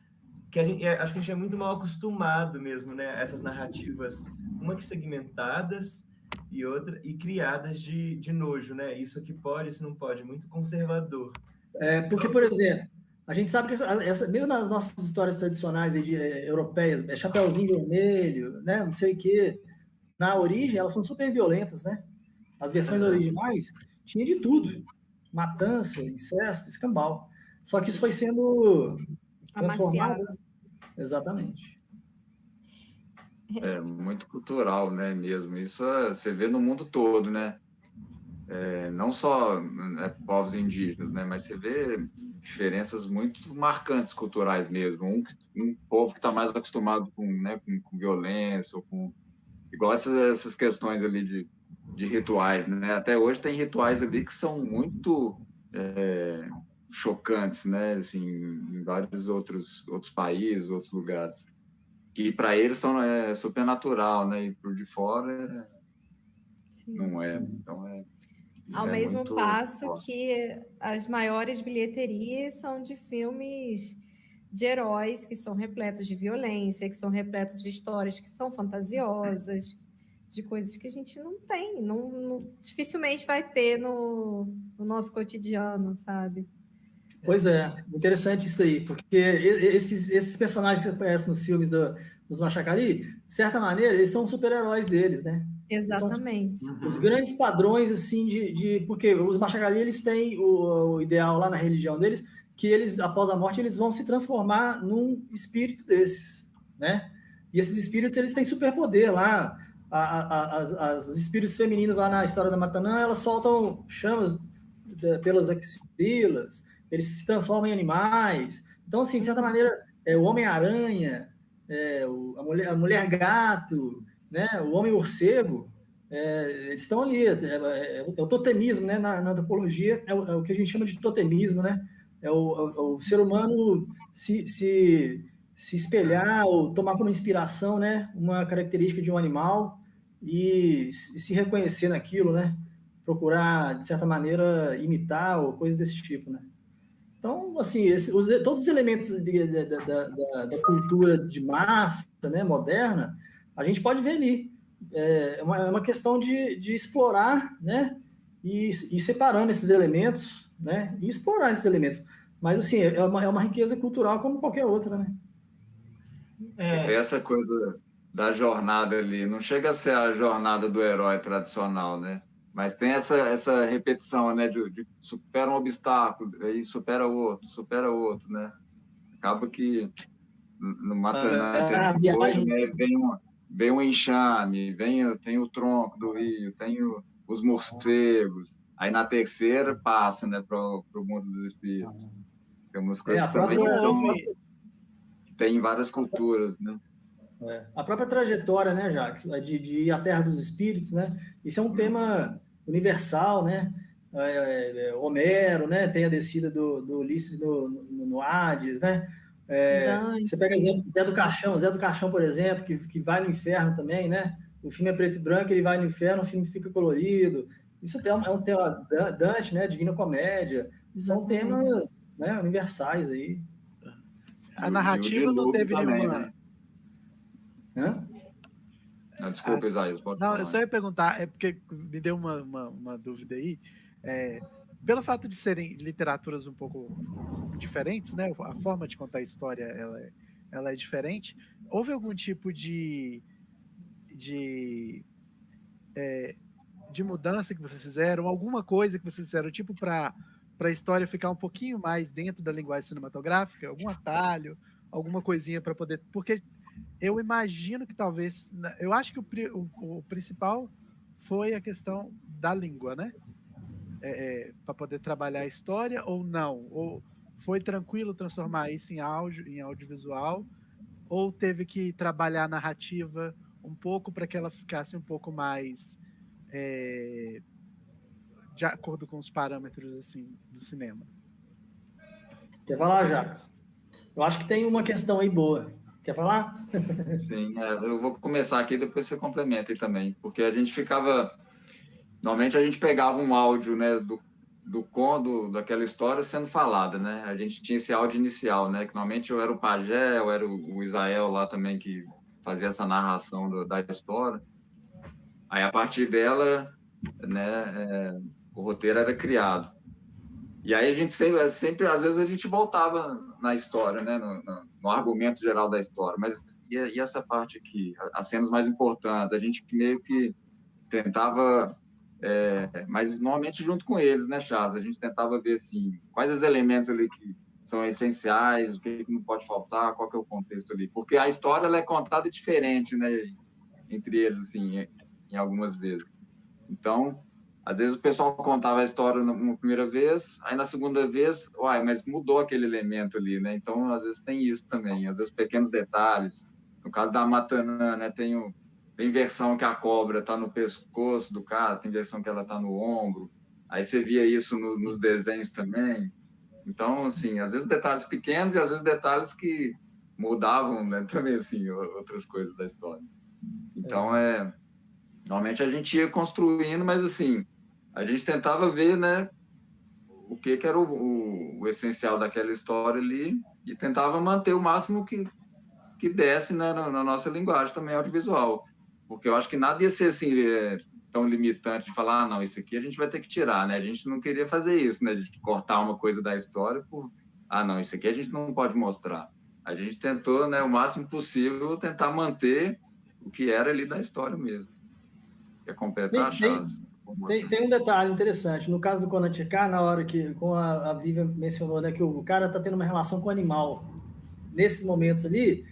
que acho que a gente é muito mal acostumado mesmo, né? Essas narrativas, uma que segmentadas e criadas de nojo, né? Isso aqui pode, isso não pode, muito conservador. Porque, por exemplo, a gente sabe que mesmo nas nossas histórias tradicionais europeias, Chapeuzinho Vermelho, né? Não sei o quê, na origem elas são super violentas, né? As versões originais tinha de tudo. Matança, incesto, escambau. Só que isso foi sendo transformado. Exatamente. É muito cultural, né, mesmo. Isso você vê no mundo todo, né? Não só povos indígenas, né? Mas você vê diferenças muito marcantes culturais mesmo. Um povo que está mais acostumado com violência, ou igual essas questões ali de rituais, né? Até hoje tem rituais ali que são muito chocantes, né? Assim, em vários outros países, outros lugares, que para eles são supernatural, né? E por de fora não é. Então ao mesmo passo que as maiores bilheterias são de filmes de heróis que são repletos de violência, que são repletos de histórias que são fantasiosas, de coisas que a gente não tem, dificilmente vai ter no nosso cotidiano, sabe? Pois é, interessante isso aí, porque esses personagens que você conhece nos filmes dos Machacali, de certa maneira, eles são super-heróis deles, né? Exatamente. Os grandes padrões, assim, porque os Machacali, eles têm o ideal lá na religião deles, que eles, após a morte, eles vão se transformar num espírito desses, né? E esses espíritos, eles têm superpoder lá. Os espíritos femininos lá na história da Matanã, elas soltam chamas pelas axilas, eles se transformam em animais. Então, assim, de certa maneira, o Homem-Aranha, a Mulher-Gato, né, o Homem-Morcego, eles estão ali. É o totemismo, né? Na antropologia, é o que a gente chama de totemismo, né? É o ser humano se espelhar ou tomar como inspiração, né, uma característica de um animal e se reconhecer naquilo, né? Procurar, de certa maneira, imitar ou coisas desse tipo, né? Então, assim, todos os elementos da cultura de massa, né, moderna, a gente pode ver ali. É uma questão de explorar, né, e separando esses elementos, né, e explorar esses elementos. Mas, assim, é uma riqueza cultural como qualquer outra, né? Até essa coisa da jornada ali. Não chega a ser a jornada do herói tradicional, né? Mas tem essa repetição, né? De supera um obstáculo, aí supera outro, né? Acaba que no Matan tem A coisa, viagem. né? Vem um enxame, tem o tronco do rio, os morcegos. Aí na terceira passa, né? Para o mundo dos espíritos. Tem umas coisas A também própria, que tem em várias culturas, né? a própria trajetória, né, Jacques, de ir à Terra dos Espíritos, né? Isso é um tema universal, né? Homero, né? Tem a descida do Ulisses no Hades, né? Você pega Zé do Caixão, por exemplo, que vai no inferno também, né? O filme é preto e branco, ele vai no inferno, o filme fica colorido. Isso é um tema Dante, né? Divina Comédia. São temas, né, universais aí. A narrativa não teve também, nenhuma... né? Hã? Não, desculpa, Isaías, pode falar. Eu só ia perguntar, é porque me deu uma dúvida aí. Pelo fato de serem literaturas um pouco diferentes, né? A forma de contar a história ela é diferente. Houve algum tipo de mudança que vocês fizeram? Alguma coisa que vocês fizeram, tipo, para a história ficar um pouquinho mais dentro da linguagem cinematográfica? Algum atalho? Alguma coisinha para poder... Porque eu imagino que talvez... Eu acho que o principal foi a questão da língua, né? Para poder trabalhar a história ou não? Ou foi tranquilo transformar isso em audiovisual? Ou teve que trabalhar a narrativa um pouco para que ela ficasse um pouco mais de acordo com os parâmetros assim do cinema? Quer falar, Jacques? Eu acho que tem uma questão aí boa. Quer falar? Sim, eu vou começar aqui, depois você complementa aí também, porque a gente ficava... Normalmente a gente pegava um áudio, né, daquela história sendo falada, né? A gente tinha esse áudio inicial, né? Que normalmente eu era o pajé, eu era o Isael lá também que fazia essa narração da história. Aí a partir dela, né, o roteiro era criado. E aí a gente sempre às vezes a gente voltava na história, né, no argumento geral da história. Mas e essa parte aqui, as cenas mais importantes, a gente meio que tentava, mas normalmente junto com eles, né, Charles? A gente tentava ver assim, quais os elementos ali que são essenciais, o que não pode faltar, qual que é o contexto ali. Porque a história ela é contada diferente, né, entre eles, assim, em algumas vezes. Então, às vezes o pessoal contava a história uma primeira vez, aí na segunda vez, mas mudou aquele elemento ali, né? Então, às vezes tem isso também, às vezes pequenos detalhes. No caso da Matanã, né, tem versão que a cobra está no pescoço do cara, tem versão que ela está no ombro. Aí você via isso nos desenhos também. Então, assim, às vezes detalhes pequenos e às vezes detalhes que mudavam, né, também, assim, outras coisas da história. Então, normalmente a gente ia construindo, mas assim, a gente tentava ver, né, o que era o essencial daquela história ali e tentava manter o máximo que desse, né, na nossa linguagem também audiovisual. Porque eu acho que nada ia ser assim, tão limitante de falar, não, isso aqui a gente vai ter que tirar, né? A gente não queria fazer isso, né, de cortar uma coisa da história não, isso aqui a gente não pode mostrar. A gente tentou, né, o máximo possível tentar manter o que era ali da história mesmo. Quer completar, Charles? Tem um detalhe interessante. No caso do Conan Checcar, na hora que, como a Vivian mencionou, né, que o cara está tendo uma relação com o animal, nesses momentos ali,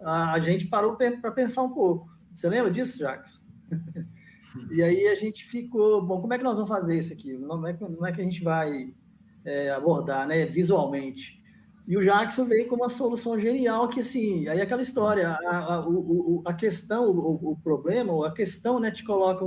a gente parou para pensar um pouco. Você lembra disso, Jacques? E aí a gente ficou, bom, como é que nós vamos fazer isso aqui? Como é que a gente vai abordar, né, visualmente? E o Jackson veio com uma solução genial que, assim, aí aquela história, a questão, o problema, ou a questão, né, te coloca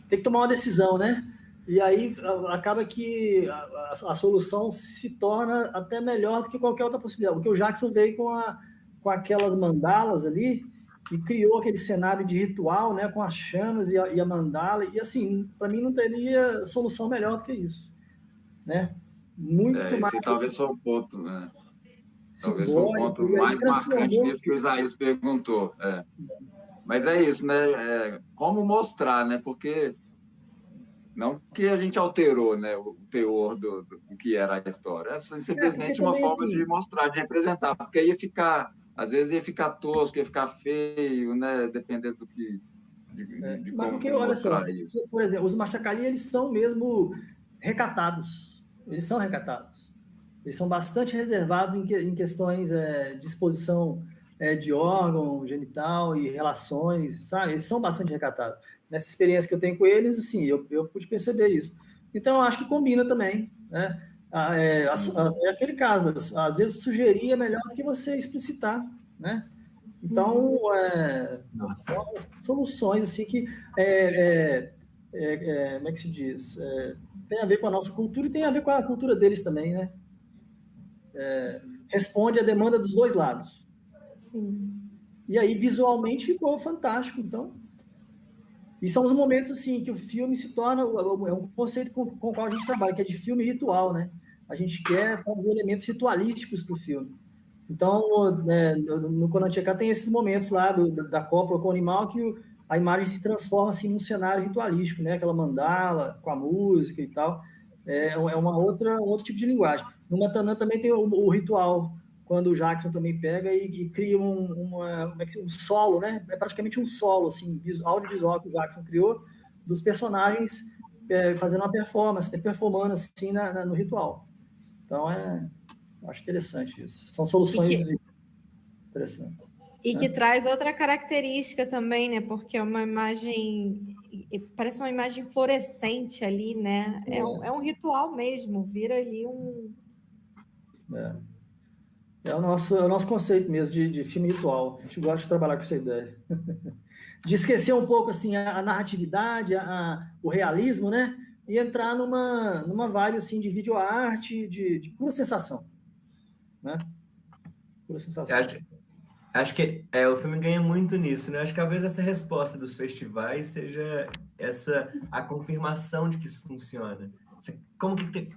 tem que tomar uma decisão, né? E aí acaba que a solução se torna até melhor do que qualquer outra possibilidade. Porque o Jackson veio com aquelas mandalas ali e criou aquele cenário de ritual, né, com as chamas e a mandala. E assim, para mim não teria solução melhor do que isso, né? Muito mais. Esse talvez foi o ponto, né? Talvez foi o Simbólico, ponto mais marcante nisso que o Isaías perguntou. Mas é isso, né? Como mostrar, né? Porque não que a gente alterou, né, o teor do que era a história. É simplesmente uma forma de mostrar, de representar. Porque ia ficar, às vezes ia ficar tosco, ia ficar feio, né? Dependendo do que de Mas como porque, olha só, mostrar isso. por exemplo, os Machacali, eles são mesmo recatados. Eles são recatados. Eles são bastante reservados em questões de exposição de órgão genital e relações, sabe? Eles são bastante recatados. Nessa experiência que eu tenho com eles, assim, eu pude perceber isso. Então, eu acho que combina também, né? É aquele caso, às vezes sugerir é melhor do que você explicitar, né? Então, são soluções assim que como é que se diz? Tem a ver com a nossa cultura e tem a ver com a cultura deles também, né? Responde a demanda dos dois lados. Sim. E aí, visualmente, ficou fantástico. Então, e são os momentos assim que o filme se torna é um conceito com o qual a gente trabalha, que é de filme ritual, né? A gente quer trazer elementos ritualísticos para o filme. Então, no Conan tem esses momentos lá da cópula com o animal que a imagem se transforma assim, num cenário ritualístico, né? Aquela mandala com a música e tal. É um outro tipo de linguagem. No Matanã também tem o ritual, quando o Jackson também pega e cria um solo, né? É praticamente um solo, assim, audiovisual que o Jackson criou, dos personagens fazendo uma performance, performando assim no ritual. Então, acho interessante isso. São soluções interessantes. E que traz outra característica também, né? Porque é uma imagem, parece uma imagem fluorescente ali, né? É um ritual mesmo, vira ali um... É o nosso conceito mesmo de filme ritual. A gente gosta de trabalhar com essa ideia. De esquecer um pouco assim, a narratividade, o realismo, né? E entrar numa vibe assim, de videoarte, de pura sensação. Né? Pura sensação. Acho que o filme ganha muito nisso, né? Acho que talvez essa resposta dos festivais seja a confirmação de que isso funciona.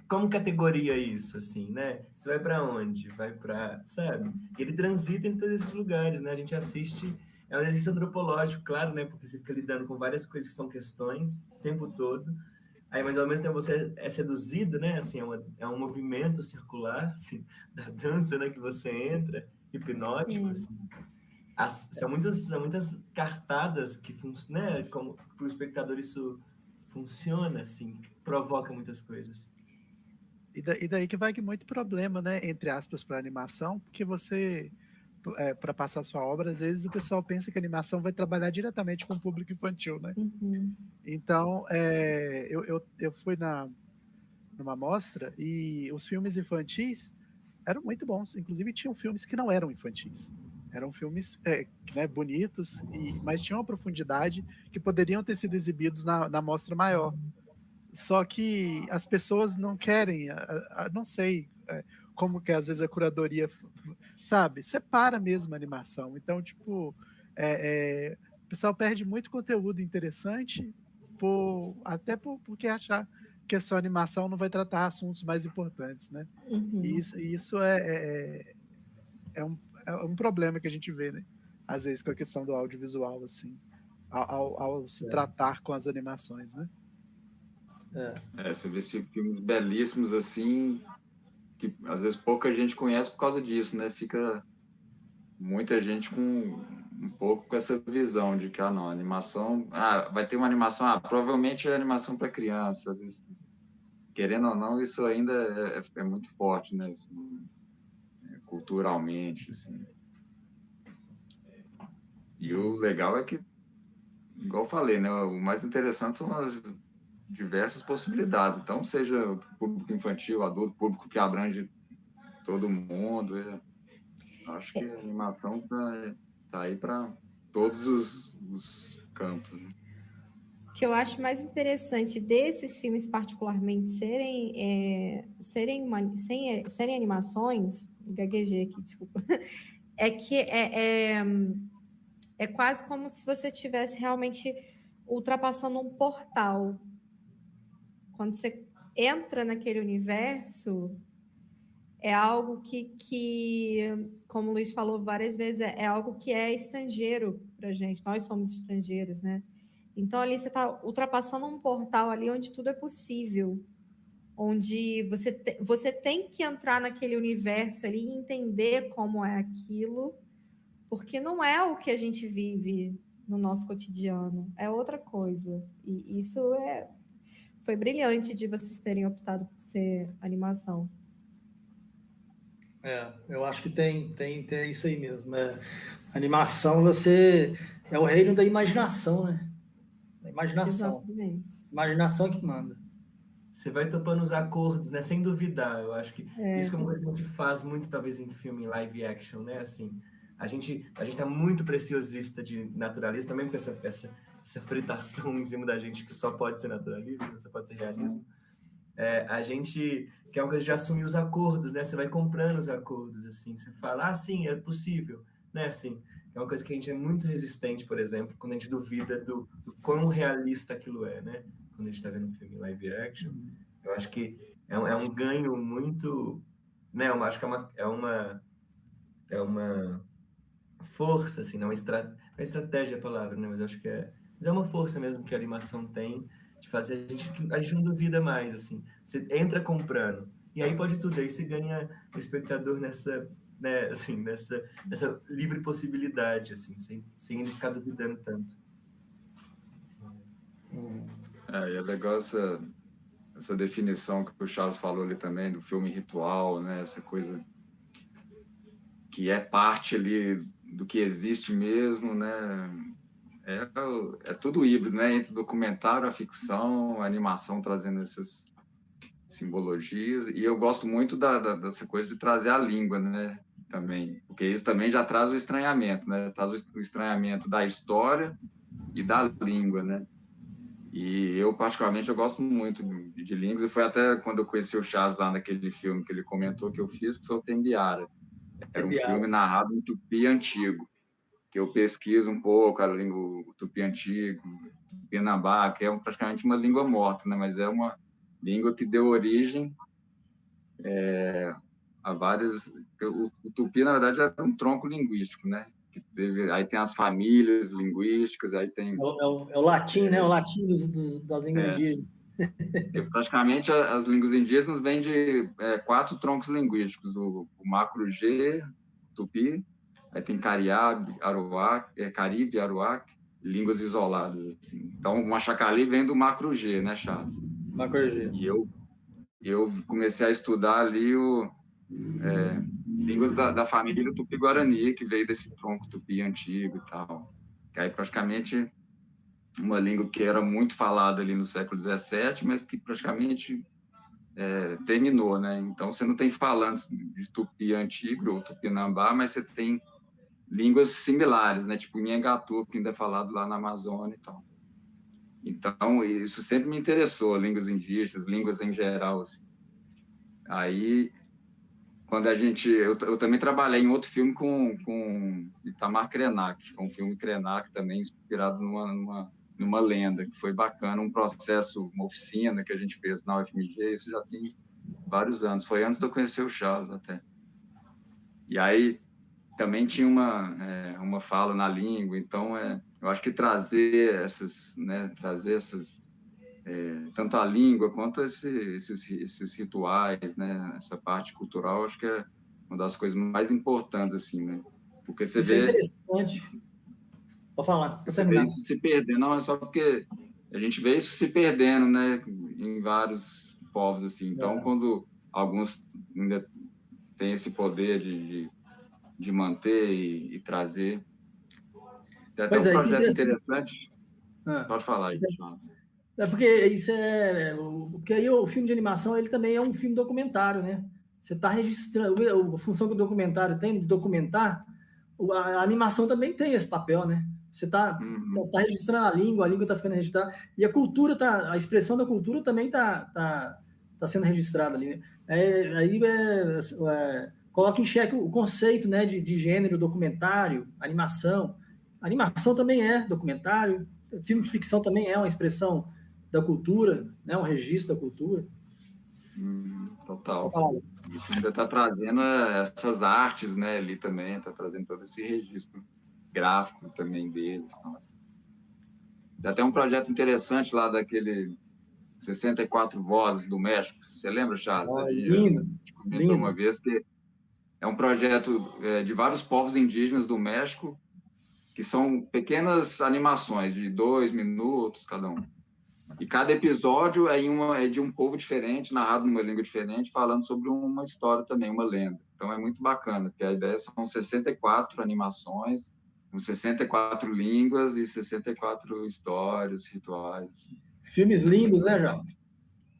Como categoria isso, assim, né? Você vai para onde? Vai para, sabe? Ele transita em todos esses lugares, né? A gente assiste, é um exercício antropológico, claro, né? Porque você fica lidando com várias coisas que são questões o tempo todo. Aí, mas ao mesmo tempo você é seduzido, né? Assim, é um movimento circular, assim, da dança, né? Que você entra, hipnótico, assim. São muitas cartadas que funcionam, né? Como para o espectador isso funciona, assim, provoca muitas coisas. E daí que vai que muito problema, né? Entre aspas, para animação, porque você, para passar sua obra, às vezes o pessoal pensa que a animação vai trabalhar diretamente com o público infantil, né? Uhum. Então, eu fui numa mostra e os filmes infantis eram muito bons. Inclusive, tinham filmes que não eram infantis. Eram filmes né, bonitos, mas tinham uma profundidade que poderiam ter sido exibidos na mostra maior. Só que as pessoas não querem, não sei como que às vezes a curadoria, sabe, separa mesmo a animação. Então, tipo, o pessoal perde muito conteúdo interessante porque achar que a sua animação não vai tratar assuntos mais importantes, né? Uhum. E isso é um problema que a gente vê, né? Às vezes com a questão do audiovisual, assim, ao se tratar com as animações, né? Você vê filmes belíssimos assim, que às vezes pouca gente conhece por causa disso, né? Fica muita gente com um pouco com essa visão de que não, animação, vai ter uma animação, provavelmente é animação para criança. Às vezes, querendo ou não, isso ainda é muito forte, né? Assim, culturalmente, assim. E o legal é que, igual eu falei, né? O mais interessante são as diversas possibilidades. Então, seja público infantil, adulto, público que abrange todo mundo. Acho que a animação tá aí para todos os campos. Né? O que eu acho mais interessante desses filmes, particularmente, serem animações, gaguejei aqui, desculpa, é que é quase como se você estivesse realmente ultrapassando um portal. Quando você entra naquele universo, é algo que, como o Luiz falou várias vezes, é algo que é estrangeiro para a gente. Nós somos estrangeiros, né? Então, ali você está ultrapassando um portal ali onde tudo é possível, onde você tem que entrar naquele universo ali e entender como é aquilo porque não é o que a gente vive no nosso cotidiano, é outra coisa. E isso foi brilhante de vocês terem optado por ser animação. Eu acho que tem isso aí mesmo. Animação, você é o reino da imaginação, né? Da imaginação. Exatamente. Imaginação é que manda. Você vai topando os acordos, né? Sem duvidar. Eu acho que isso é uma coisa que a gente faz muito, talvez, em filme, em live action, né? Assim, a gente tá muito preciosista de naturalismo, também com essa fritação em cima da gente que só pode ser naturalismo, só pode ser realismo. A gente quer uma coisa de assumir os acordos, né? Você vai comprando os acordos, assim. Você fala, sim, é possível, né? Assim, é uma coisa que a gente é muito resistente, por exemplo, quando a gente duvida do quão realista aquilo é, né? Quando a gente está vendo um filme live action. Eu acho que é um ganho muito, né? Eu acho que é uma força, assim, não é uma estratégia a palavra, né? Mas eu acho que mas é uma força mesmo que a animação tem de fazer a gente não duvida mais, assim. Você entra comprando e aí pode tudo, aí você ganha o espectador nessa, né? Assim, nessa livre possibilidade, assim, sem ele ficar duvidando tanto. E é legal essa definição que o Charles falou ali também, do filme ritual, né? Essa coisa que é parte ali do que existe mesmo, né? É tudo híbrido, né? Entre documentário, a ficção, a animação trazendo essas simbologias. E eu gosto muito dessa coisa de trazer a língua, né? Também, porque isso também já traz o estranhamento, né? Traz o estranhamento da história e da língua, né? E eu, particularmente, eu gosto muito de línguas, e foi até quando eu conheci o Charles lá naquele filme que ele comentou que eu fiz, que foi o Tembiara. Era um filme narrado em tupi antigo, que eu pesquiso um pouco a língua tupi antigo, tupinambá, que é praticamente uma língua morta, né? Mas é uma língua que deu origem a várias... O tupi, na verdade, era um tronco linguístico, né? Aí tem as famílias linguísticas, aí tem... É o latim, né? O latim das línguas indígenas. Porque praticamente as línguas indígenas vêm de 4 troncos linguísticos: o macro-G, tupi, aí tem Caribe, Aruac, línguas isoladas. Assim. Então, o Machacali vem do macro-G, né, Charles? Macro-G. E eu comecei a estudar ali línguas da família Tupi-Guarani, que veio desse tronco tupi antigo e tal. Que aí, praticamente, uma língua que era muito falada ali no século XVII, mas que praticamente terminou, né? Então, você não tem falantes de tupi antigo ou tupinambá, mas você tem línguas similares, né? Tipo Nhangatu, que ainda é falado lá na Amazônia e tal. Então, isso sempre me interessou, línguas indígenas, línguas em geral, assim. Aí, quando eu também trabalhei em outro filme com Itamar Krenak, foi um filme Krenak também, inspirado numa lenda, que foi bacana, um processo, uma oficina que a gente fez na UFMG, isso já tem vários anos, foi antes de eu conhecer o Charles até. E aí também tinha uma fala na língua, então eu acho que trazer essas, tanto a língua quanto esses rituais, né, essa parte cultural, acho que é uma das coisas mais importantes, assim, né? Porque você isso vê... é interessante. Vou falar, vou Você terminar. vê isso se perdendo, não é só porque a gente vê isso se perdendo, né, em vários povos, assim. Então, quando alguns ainda têm esse poder de manter e trazer. Tem até um projeto interessante. Pode falar aí, Charles. Porque isso porque aí o filme de animação ele também é um filme documentário, né? Você está registrando, a função que o documentário tem de documentar, a animação também tem esse papel, né? Você está registrando a língua está ficando registrada, e a expressão da cultura também tá sendo registrada ali. Aí coloca em xeque o conceito, né, de gênero, documentário, animação. A animação também é documentário, filme de ficção também é uma expressão da cultura, né, um registro da cultura. Total. Isso ainda está trazendo essas artes, né, ali também, está trazendo todo esse registro gráfico também deles. Então. Tem até um projeto interessante lá daquele 64 Vozes do México. Você lembra, Charles? Lindo. A gente comentou uma vez que É um projeto de vários povos indígenas do México, que são pequenas animações de 2 minutos cada um. E cada episódio é de um povo diferente, narrado numa língua diferente, falando sobre uma história também, uma lenda. Então é muito bacana, porque a ideia são 64 animações, com 64 línguas e 64 histórias, rituais. Filmes lindos, né, Jacques?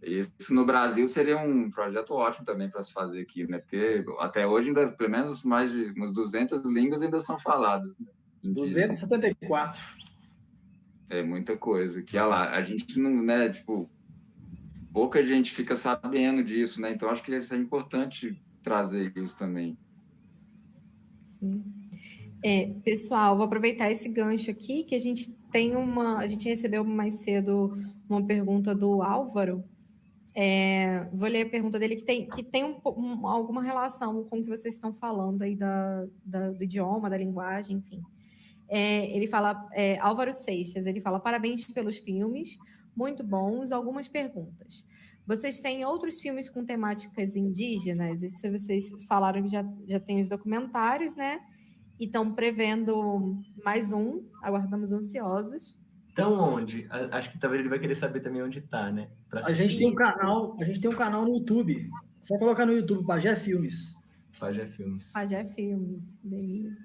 Isso no Brasil seria um projeto ótimo também para se fazer aqui, né? Porque até hoje, ainda, pelo menos mais de umas 200 línguas ainda são faladas. Né? 274. É muita coisa. Que a gente não, né? Tipo, pouca gente fica sabendo disso, né? Então acho que isso é importante trazer isso também. Sim. Pessoal, vou aproveitar esse gancho aqui que a gente recebeu mais cedo uma pergunta do Álvaro. Vou ler a pergunta dele, que tem alguma relação com o que vocês estão falando aí do idioma, da linguagem, enfim. Ele fala, Álvaro Seixas, ele fala, parabéns pelos filmes, muito bons, algumas perguntas. Vocês têm outros filmes com temáticas indígenas? Isso vocês falaram que já tem os documentários, né? E estão prevendo mais um, aguardamos ansiosos. Então, onde? Acho que talvez ele vai querer saber também onde está, né? A gente tem um canal no YouTube. Só colocar no YouTube, Pajé Filmes. Pajé Filmes. Pajé Filmes, beleza.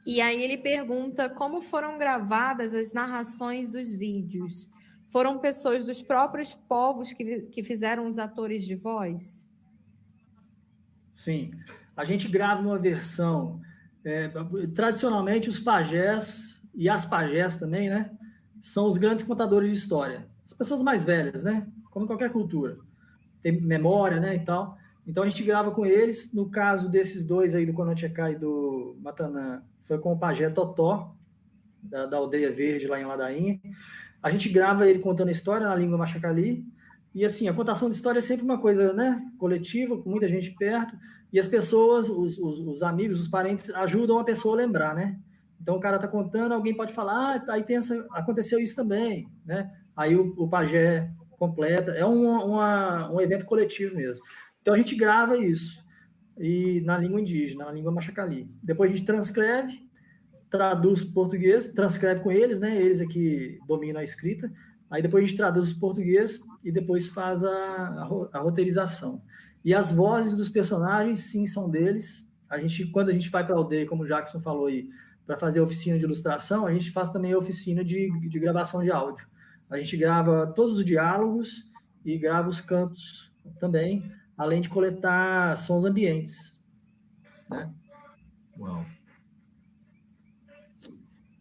E aí ele pergunta como foram gravadas as narrações dos vídeos. Foram pessoas dos próprios povos que fizeram os atores de voz? Sim. A gente grava uma versão... tradicionalmente, os pajés e as pajés também, né? São os grandes contadores de história. As pessoas mais velhas, né? Como em qualquer cultura. Tem memória, né? E tal. Então, a gente grava com eles. No caso desses dois aí, do Conochecá e do Matanã, foi com o pajé Totó, da Aldeia Verde, lá em Ladainha. A gente grava ele contando a história na língua machacali. E, assim, a contação de história é sempre uma coisa, né? Coletiva, com muita gente perto. E as pessoas, os amigos, os parentes, ajudam a pessoa a lembrar, né? Então, o cara está contando, alguém pode falar, aí aconteceu isso também, né? Aí o pajé completa. É um evento coletivo mesmo. Então, a gente grava isso e na língua indígena, na língua machacali. Depois a gente transcreve, traduz para o português, transcreve com eles, né? Eles aqui dominam a escrita. Aí depois a gente traduz para o português e depois faz a roteirização. E as vozes dos personagens, sim, são deles. Quando a gente vai para a aldeia, como o Jackson falou aí, para fazer a oficina de ilustração, a gente faz também a oficina de gravação de áudio. A gente grava todos os diálogos e grava os cantos também, além de coletar sons ambientes. Né? Uau.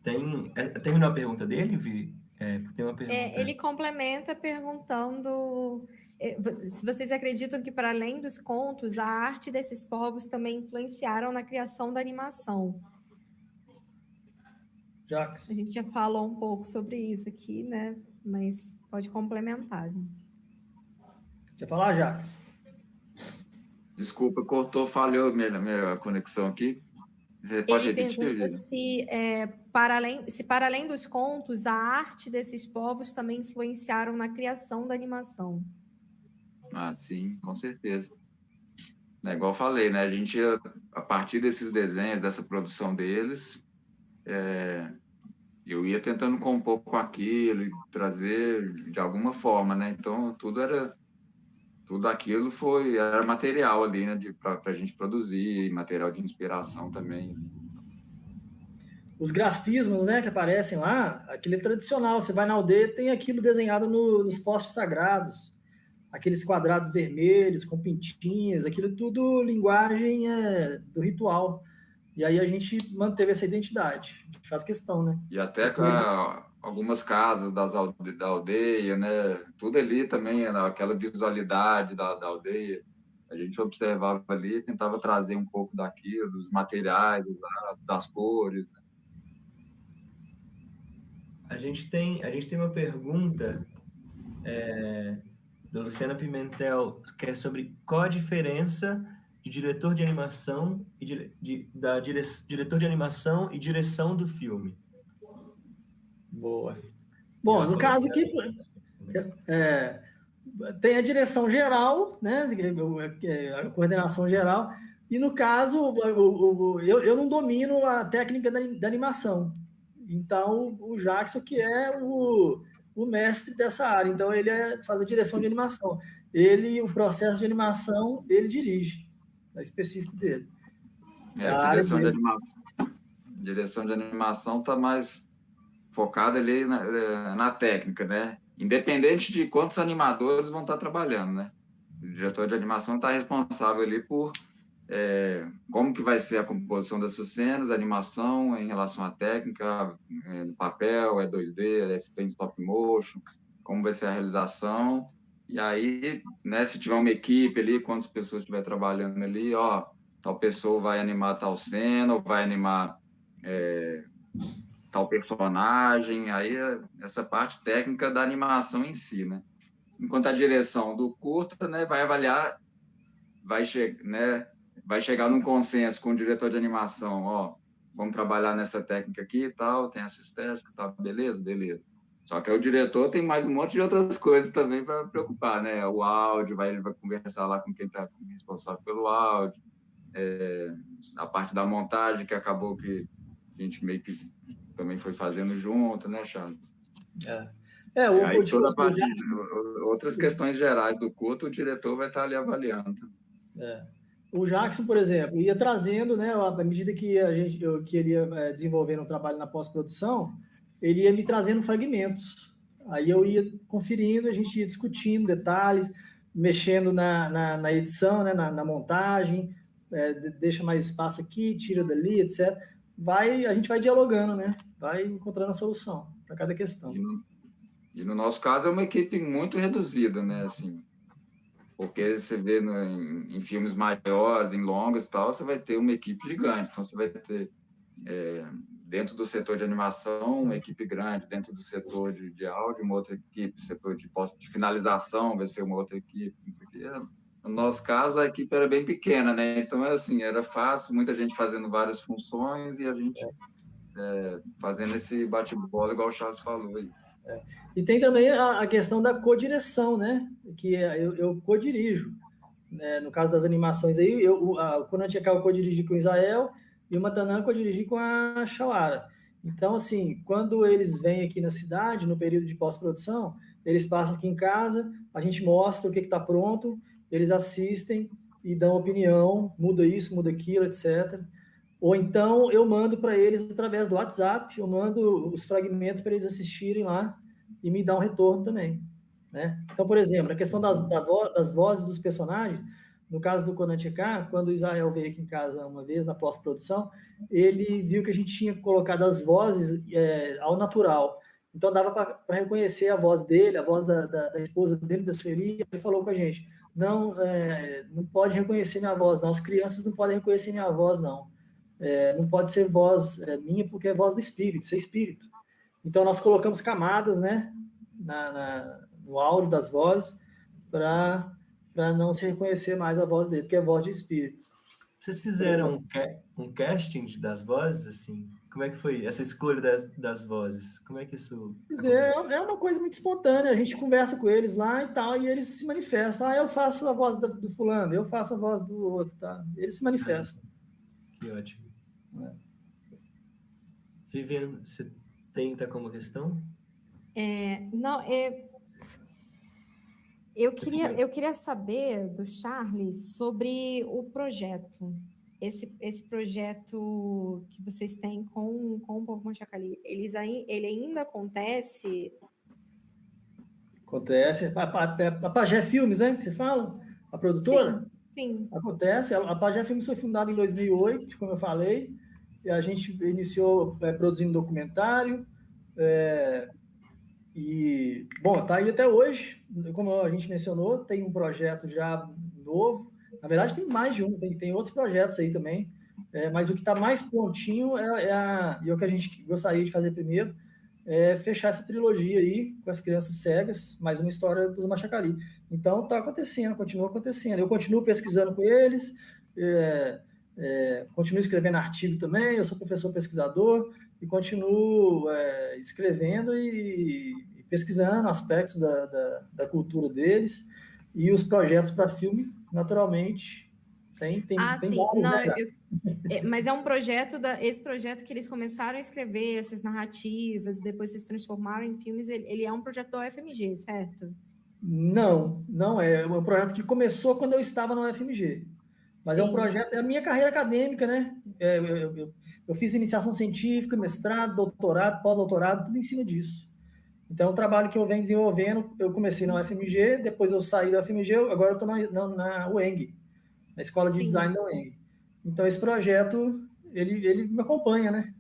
Terminou a pergunta dele, Vi? Tem uma pergunta. Ele complementa perguntando se vocês acreditam que, para além dos contos, a arte desses povos também influenciaram na criação da animação. Jacques. A gente já falou um pouco sobre isso aqui, né? Mas pode complementar, gente. Quer falar, Jacques? Desculpa, falhou minha conexão aqui. Você pode repetir? Ele pergunta se para além dos contos, a arte desses povos também influenciaram na criação da animação. Ah, sim, com certeza. Igual eu falei, né? A gente, a partir desses desenhos, dessa produção deles, eu ia tentando compor com aquilo e trazer de alguma forma, né? Então, tudo aquilo era material ali, né? Para a gente produzir, material de inspiração também. Os grafismos, né, que aparecem lá, aquilo é tradicional. Você vai na aldeia, tem aquilo desenhado nos postes sagrados. Aqueles quadrados vermelhos com pintinhas, aquilo tudo linguagem do ritual. E aí a gente manteve essa identidade. A gente faz questão, né? E até algumas casas da aldeia, né? Tudo ali também, aquela visualidade da aldeia. A gente observava ali e tentava trazer um pouco daquilo, dos materiais, das cores. Né? A gente tem uma pergunta da Luciana Pimentel, que é sobre qual a diferença de diretor de animação e diretor de animação e direção do filme. Boa. Bom, no caso aqui, tem a direção geral, né? A coordenação geral, E no caso, eu não domino a técnica da animação. Então, o Jackson, que é o mestre dessa área. Então, ele faz a direção de animação. O processo de animação, ele dirige. É específico dele. A direção de animação está mais focada ali na técnica, né? Independente de quantos animadores vão estar trabalhando, né? O diretor de animação está responsável ali por como que vai ser a composição dessas cenas, a animação em relação à técnica, no papel, 2D, tem stop motion, como vai ser a realização. E aí, né, se tiver uma equipe ali, quantas pessoas estiver trabalhando ali, tal pessoa vai animar tal cena, ou vai animar tal personagem, aí essa parte técnica da animação em si, né? Enquanto a direção do curta, né, vai avaliar, vai chegar num consenso com o diretor de animação, vamos trabalhar nessa técnica aqui e tal, tem essa estética e tal, beleza? Só que o diretor tem mais um monte de outras coisas também para preocupar, né? O áudio, ele vai conversar lá com quem está responsável pelo áudio, a parte da montagem, que acabou que a gente meio que também foi fazendo junto, né, Charles? Aí toda a parte, outras questões gerais do curto, o diretor vai estar ali avaliando. O Jackson, por exemplo, ia trazendo, né, à medida que ele ia desenvolvendo o trabalho na pós-produção, ele ia me trazendo fragmentos. Aí eu ia conferindo, a gente ia discutindo detalhes, mexendo na edição, né, na montagem, deixa mais espaço aqui, tira dali, etc. A gente vai dialogando, né? Vai encontrando a solução para cada questão. E no nosso caso é uma equipe muito reduzida, né? Assim, porque você vê em filmes maiores, em longas e tal, você vai ter uma equipe gigante. Então, você vai ter, dentro do setor de animação, uma equipe grande, dentro do setor de áudio, uma outra equipe, setor de finalização vai ser uma outra equipe. No nosso caso, a equipe era bem pequena, né? Então, era fácil, muita gente fazendo várias funções e a gente fazendo esse bate-bola, igual o Charles falou aí. E tem também a questão da codireção, né? Que eu codirijo. Né? No caso das animações aí, o Konantekar eu codirigi com o Israel e o Matanã eu codirigi com a Shawara. Então, assim, quando eles vêm aqui na cidade, no período de pós-produção, eles passam aqui em casa, a gente mostra o que está pronto, eles assistem e dão opinião, muda isso, muda aquilo, etc. Ou então eu mando para eles através do WhatsApp, eu mando os fragmentos para eles assistirem lá e me dar um retorno também. Né? Então, por exemplo, a questão das vozes dos personagens, no caso do Konantekar, quando o Israel veio aqui em casa uma vez, na pós-produção, ele viu que a gente tinha colocado as vozes ao natural. Então, dava para reconhecer a voz dele, a voz da esposa dele, da Sueli. Ele falou com a gente, não pode reconhecer minha voz, não. As crianças não podem reconhecer minha voz, não. Não pode ser voz minha, porque é voz do espírito, isso é espírito. Então, nós colocamos camadas, né, no áudio das vozes, para não se reconhecer mais a voz dele, porque é voz de espírito. Vocês fizeram um casting das vozes, assim? Como é que foi essa escolha das vozes? Como é que isso é uma coisa muito espontânea, a gente conversa com eles lá e tal, e eles se manifestam. Eu faço a voz do fulano, eu faço a voz do outro, tá? Eles se manifestam. Que ótimo. Vivian, você tenta como questão? Eu queria saber do Charles sobre o projeto. Esse projeto que vocês têm com o Povo Conchacali, ele ainda acontece? Acontece. A Pajé Filmes, né, que você fala? A produtora? Sim. Acontece. A Pajé Filmes foi fundada em 2008, como eu falei, e a gente iniciou produzindo documentário, e, bom, tá aí até hoje, como a gente mencionou, tem um projeto já novo, na verdade tem mais de um, tem outros projetos aí também, mas o que está mais prontinho e o que a gente gostaria de fazer primeiro é fechar essa trilogia aí com as crianças cegas, mais uma história dos Machacali. Então está acontecendo, continua acontecendo. Eu continuo pesquisando com eles, continuo escrevendo artigo também, eu sou professor pesquisador, e continuo escrevendo e pesquisando aspectos da cultura deles, e os projetos para filme, naturalmente, Tem sim. vários, Não, né? mas é um projeto, esse projeto que eles começaram a escrever, essas narrativas, depois se transformaram em filmes, ele é um projeto da UFMG, certo? Não é. É um projeto que começou quando eu estava no UFMG. Mas é um Sim. projeto, é a minha carreira acadêmica, né? Eu fiz iniciação científica, mestrado, doutorado, pós-doutorado, tudo em cima disso. Então, é um trabalho que eu venho desenvolvendo. Eu comecei na UFMG, depois eu saí da UFMG, agora eu estou na UENG, na Escola de Sim. Design da UENG. Então, esse projeto, ele me acompanha, né?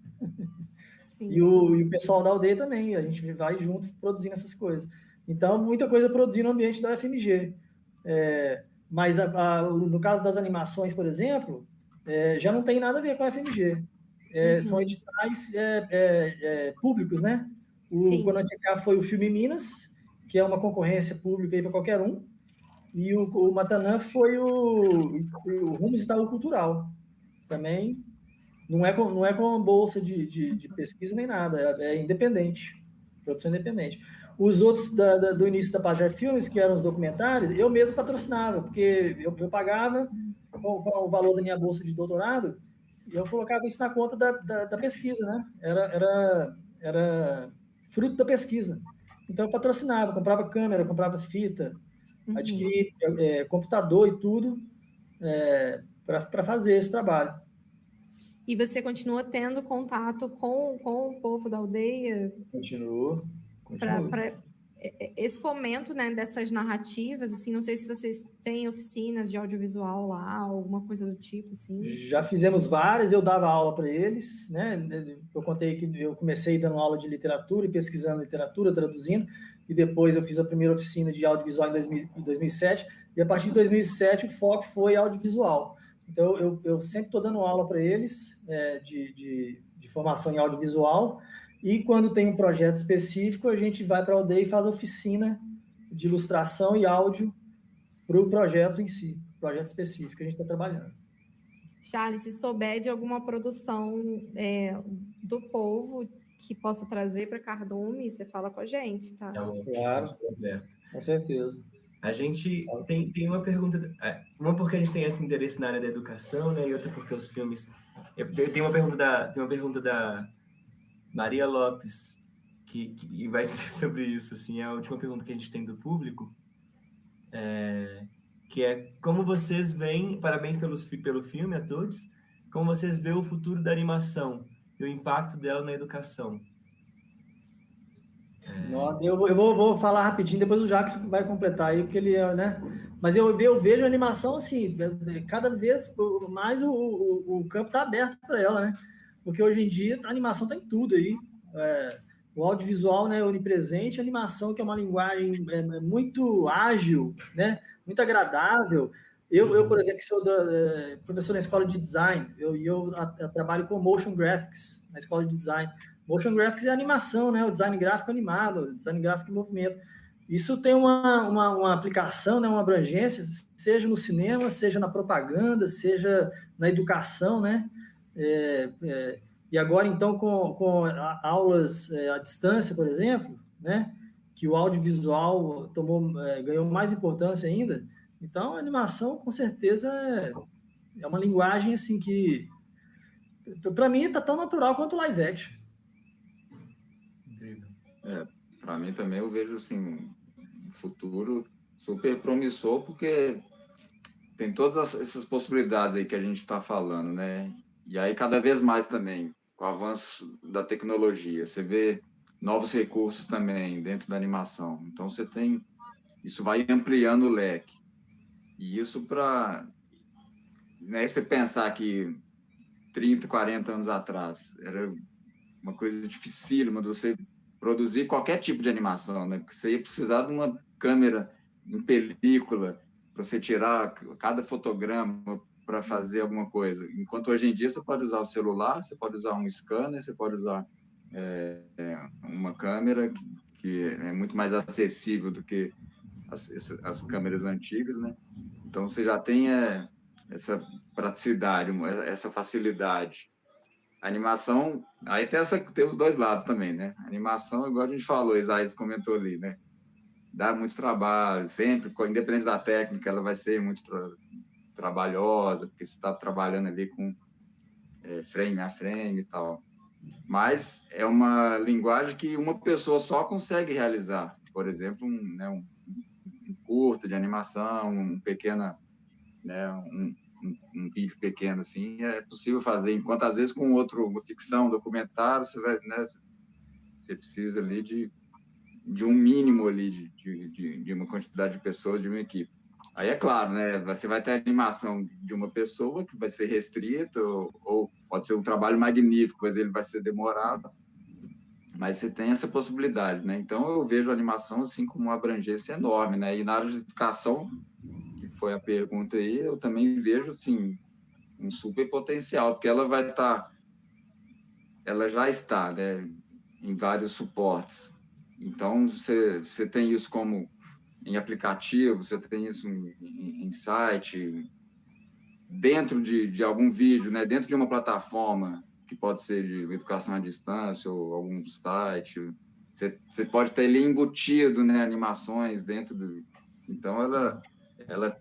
Sim. E o pessoal da aldeia também, a gente vai junto produzindo essas coisas. Então, muita coisa produzida no ambiente da UFMG. Mas no caso das animações, por exemplo, já não tem nada a ver com a UFMG. São editais públicos, né? O Conoticá foi o Filme Minas, que é uma concorrência pública para qualquer um, e o Matanã foi o Rumos Itaú Cultural. Também não é com bolsa de pesquisa nem nada, é independente, produção independente. Os outros do início da Pajé Filmes, que eram os documentários, eu mesmo patrocinava, porque eu pagava com o valor da minha bolsa de doutorado, e eu colocava isso na conta da pesquisa, né? Era fruto da pesquisa. Então eu patrocinava, comprava câmera, comprava fita, adquiri computador e tudo para fazer esse trabalho. E você continua tendo contato com o povo da aldeia? Continuo. Para esse fomento, né, dessas narrativas, assim, não sei se vocês têm oficinas de audiovisual lá, alguma coisa do tipo, assim. Já fizemos várias, eu dava aula para eles, né? Eu contei que eu comecei dando aula de literatura e pesquisando literatura, traduzindo, e depois eu fiz a primeira oficina de audiovisual em 2007, e a partir de 2007 o foco foi audiovisual. Então eu sempre estou dando aula para eles de formação em audiovisual, e quando tem um projeto específico, a gente vai para a aldeia e faz oficina de ilustração e áudio para o projeto em si, projeto específico que a gente está trabalhando. Charles, se souber de alguma produção do povo que possa trazer para Cardume, você fala com a gente, tá? Claro, com certeza. A gente tem uma pergunta, uma porque a gente tem esse interesse na área da educação, né, e outra porque os filmes... Tem uma pergunta da Maria Lopes, que vai dizer sobre isso, assim, é a última pergunta que a gente tem do público, que é como vocês veem, parabéns pelo filme a todos, como vocês veem o futuro da animação e o impacto dela na educação. Eu vou falar rapidinho, depois o Jacques vai completar aí, porque ele né? Mas eu vejo a animação assim, cada vez mais o campo está aberto para ela, né? Porque hoje em dia a animação tem tudo aí. O audiovisual, né, onipresente, a animação, que é uma linguagem muito ágil, né? Muito agradável. Eu por exemplo, que sou professor na escola de design, eu trabalho com motion graphics na escola de design. Motion graphics é animação, né? O design gráfico animado, o design gráfico em movimento. Isso tem uma aplicação, né? Uma abrangência, seja no cinema, seja na propaganda, seja na educação, né? E agora, então, com aulas à distância, por exemplo, né? Que o audiovisual ganhou mais importância ainda. Então, a animação, com certeza, é uma linguagem assim que, para mim, está tão natural quanto o live action. Para mim também eu vejo assim um futuro super promissor, porque tem todas essas possibilidades aí que a gente está falando, né? E aí cada vez mais também, com o avanço da tecnologia, você vê novos recursos também dentro da animação. Então isso vai ampliando o leque. E isso você pensar que 30, 40 anos atrás era uma coisa dificílima de você produzir qualquer tipo de animação, né? Porque você ia precisar de uma câmera em película para você tirar cada fotograma para fazer alguma coisa. Enquanto hoje em dia você pode usar o celular, você pode usar um scanner, você pode usar uma câmera que é muito mais acessível do que as câmeras antigas, né? Então você já tem essa praticidade, essa facilidade. A animação, aí tem os dois lados também, né? A animação, igual a gente falou, Isaías comentou ali, né? Dá muito trabalho, sempre, independente da técnica, ela vai ser muito trabalhosa, porque você está trabalhando ali com frame a frame e tal. Mas é uma linguagem que uma pessoa só consegue realizar. Por exemplo, um curto de animação, um vídeo pequeno, assim, é possível fazer. Enquanto, às vezes, com uma ficção, um documentário, você precisa ali de um mínimo ali de uma quantidade de pessoas, de uma equipe. Aí é claro, né? Você vai ter a animação de uma pessoa que vai ser restrita, ou pode ser um trabalho magnífico, mas ele vai ser demorado. Mas você tem essa possibilidade, né? Então eu vejo a animação assim como uma abrangência enorme, né? E na área de educação, que foi a pergunta aí, eu também vejo assim um super potencial, porque ela já está, né? Em vários suportes. Então você tem isso como em aplicativo, você tem isso em site, dentro de algum vídeo, né? Dentro de uma plataforma que pode ser de educação à distância ou algum site. Você pode ter ali embutido, né? Animações dentro do... Então,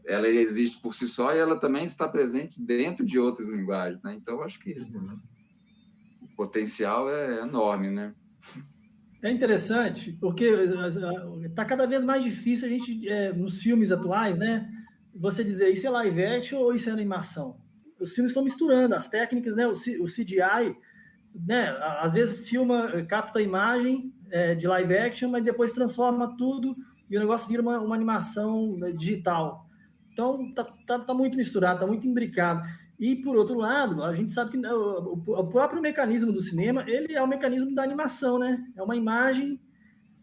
ela existe por si só e ela também está presente dentro de outras linguagens, né? Então, eu acho que o potencial é enorme, né? É interessante, porque está cada vez mais difícil a gente, nos filmes atuais, né? Você dizer isso é live action ou isso é animação. Os filmes estão misturando as técnicas, né? O CGI, né? Às vezes capta a imagem de live action, mas depois transforma tudo e o negócio vira uma animação, né, digital. Então, tá muito misturado, tá muito imbricado. E, por outro lado, a gente sabe que o próprio mecanismo do cinema, ele é o mecanismo da animação, né? É uma imagem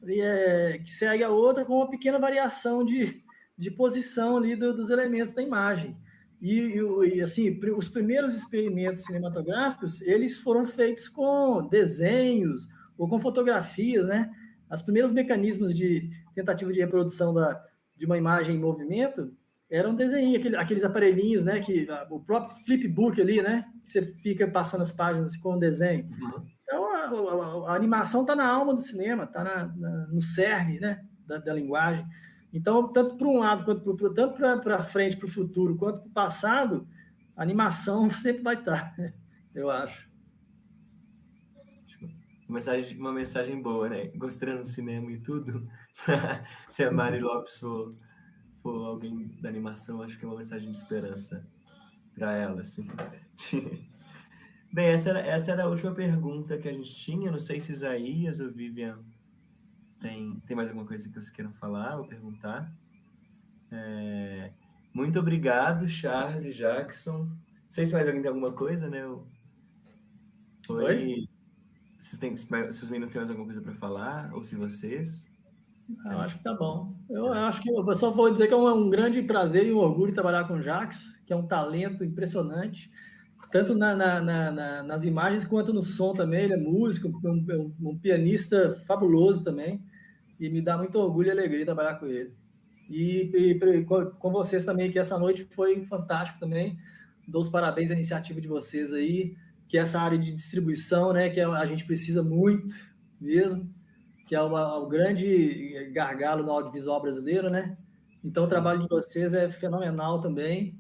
que segue a outra com uma pequena variação de posição ali dos elementos da imagem. E, assim, os primeiros experimentos cinematográficos, eles foram feitos com desenhos ou com fotografias, né? Os primeiros mecanismos de tentativa de reprodução de uma imagem em movimento eram desenhos, aqueles aparelhinhos, né? O próprio flipbook ali, né? Que você fica passando as páginas com o desenho. Então, a animação está na alma do cinema, está no cerne, né? Da linguagem. Então, tanto para um lado, tanto para frente, para o futuro, quanto para o passado, a animação sempre vai estar, eu acho. Uma mensagem boa, né? Gostando do cinema e tudo. Se a Mari Lopes for alguém da animação, acho que é uma mensagem de esperança para ela, assim. Bem, essa era a última pergunta que a gente tinha. Não sei se Isaías ou Vivian tem mais alguma coisa que vocês queiram falar ou perguntar. Muito obrigado, Charles, Jackson. Não sei se mais alguém tem alguma coisa, né? Oi? Se os meninos têm mais alguma coisa para falar, ou se vocês. Eu acho que tá bom. Eu acho que eu só vou dizer que é um grande prazer e um orgulho trabalhar com o Jackson, que é um talento impressionante, tanto nas imagens quanto no som também. Ele é músico, um pianista fabuloso também, e me dá muito orgulho e alegria trabalhar com ele. E com vocês também, que essa noite foi fantástico também. Dou os parabéns à iniciativa de vocês aí, que essa área de distribuição, né, que a gente precisa muito mesmo, que é o grande gargalo no audiovisual brasileiro, né? Então, sim, o trabalho de vocês é fenomenal também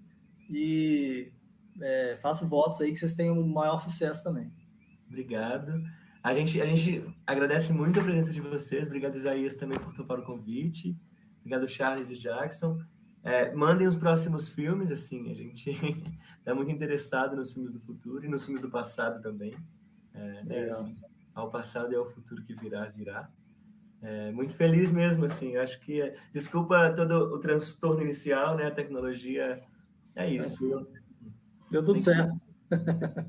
e faço votos aí que vocês tenham um maior sucesso também. Obrigado. A gente agradece muito a presença de vocês. Obrigado, Isaías, também por topar o convite. Obrigado, Charles e Jackson. Mandem os próximos filmes, assim, a gente está muito interessado nos filmes do futuro e nos filmes do passado também. Assim, ao passado e ao futuro que virá. Muito feliz mesmo, assim, acho que... Desculpa todo o transtorno inicial, né? A tecnologia é isso. Deu tudo certo.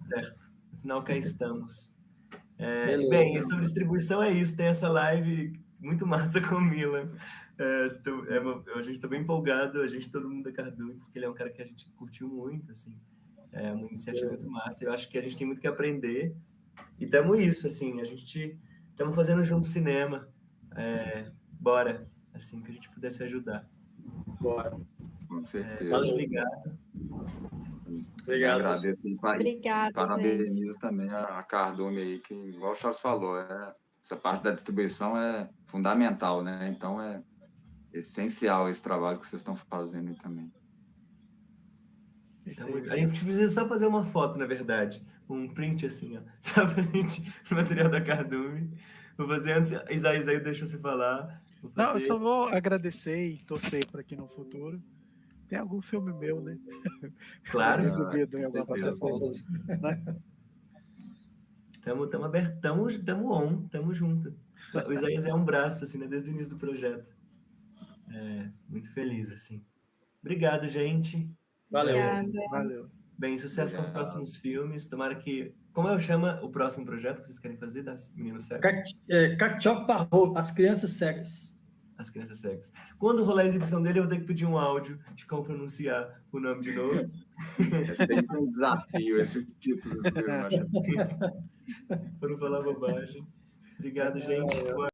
Certo. Afinal, cá estamos. Bem, sobre distribuição é isso. Tem essa live muito massa com o Milan. A gente está bem empolgado, todo mundo da Cardume, porque ele é um cara que a gente curtiu muito, assim. É uma iniciativa muito massa. Eu acho que a gente tem muito que aprender. E estamos isso, assim, a gente estamos fazendo junto cinema. Bora, assim, que a gente pudesse ajudar. Bora. Com certeza. Valeu. Obrigado. Obrigado. Agradeço e parabenizo também a Cardume aí, que, igual o Charles falou, essa parte da distribuição é fundamental, né? Então é essencial esse trabalho que vocês estão fazendo aí também. Isso Então, aí. a gente precisa só fazer uma foto, na verdade. Um print assim, ó. Só pra gente, no material da Cardume. Vou fazer antes. Isaí, deixa você falar. Vou Não, eu fazer. só vou agradecer e torcer para que no futuro tem algum filme meu, né? Claro. Exibido em com alguma certeza. plataforma. Tamo aberto, tamo on, tamo junto. O Isaías é um braço, assim, né, desde o início do projeto. Muito feliz, assim. Obrigado, gente. Valeu. Obrigada. Valeu. Bem, sucesso com os Obrigado. próximos filmes. Tomara que... Como eu chamo o próximo projeto que vocês querem fazer das Meninos Cegos? Cachop Parro, As Crianças Cegas. As Crianças Cegas. Quando rolar a exibição dele, eu vou ter que pedir um áudio de como pronunciar o nome de novo. É sempre um desafio esses títulos, viu? Eu acho. Para não falar bobagem. Obrigado, gente. Boa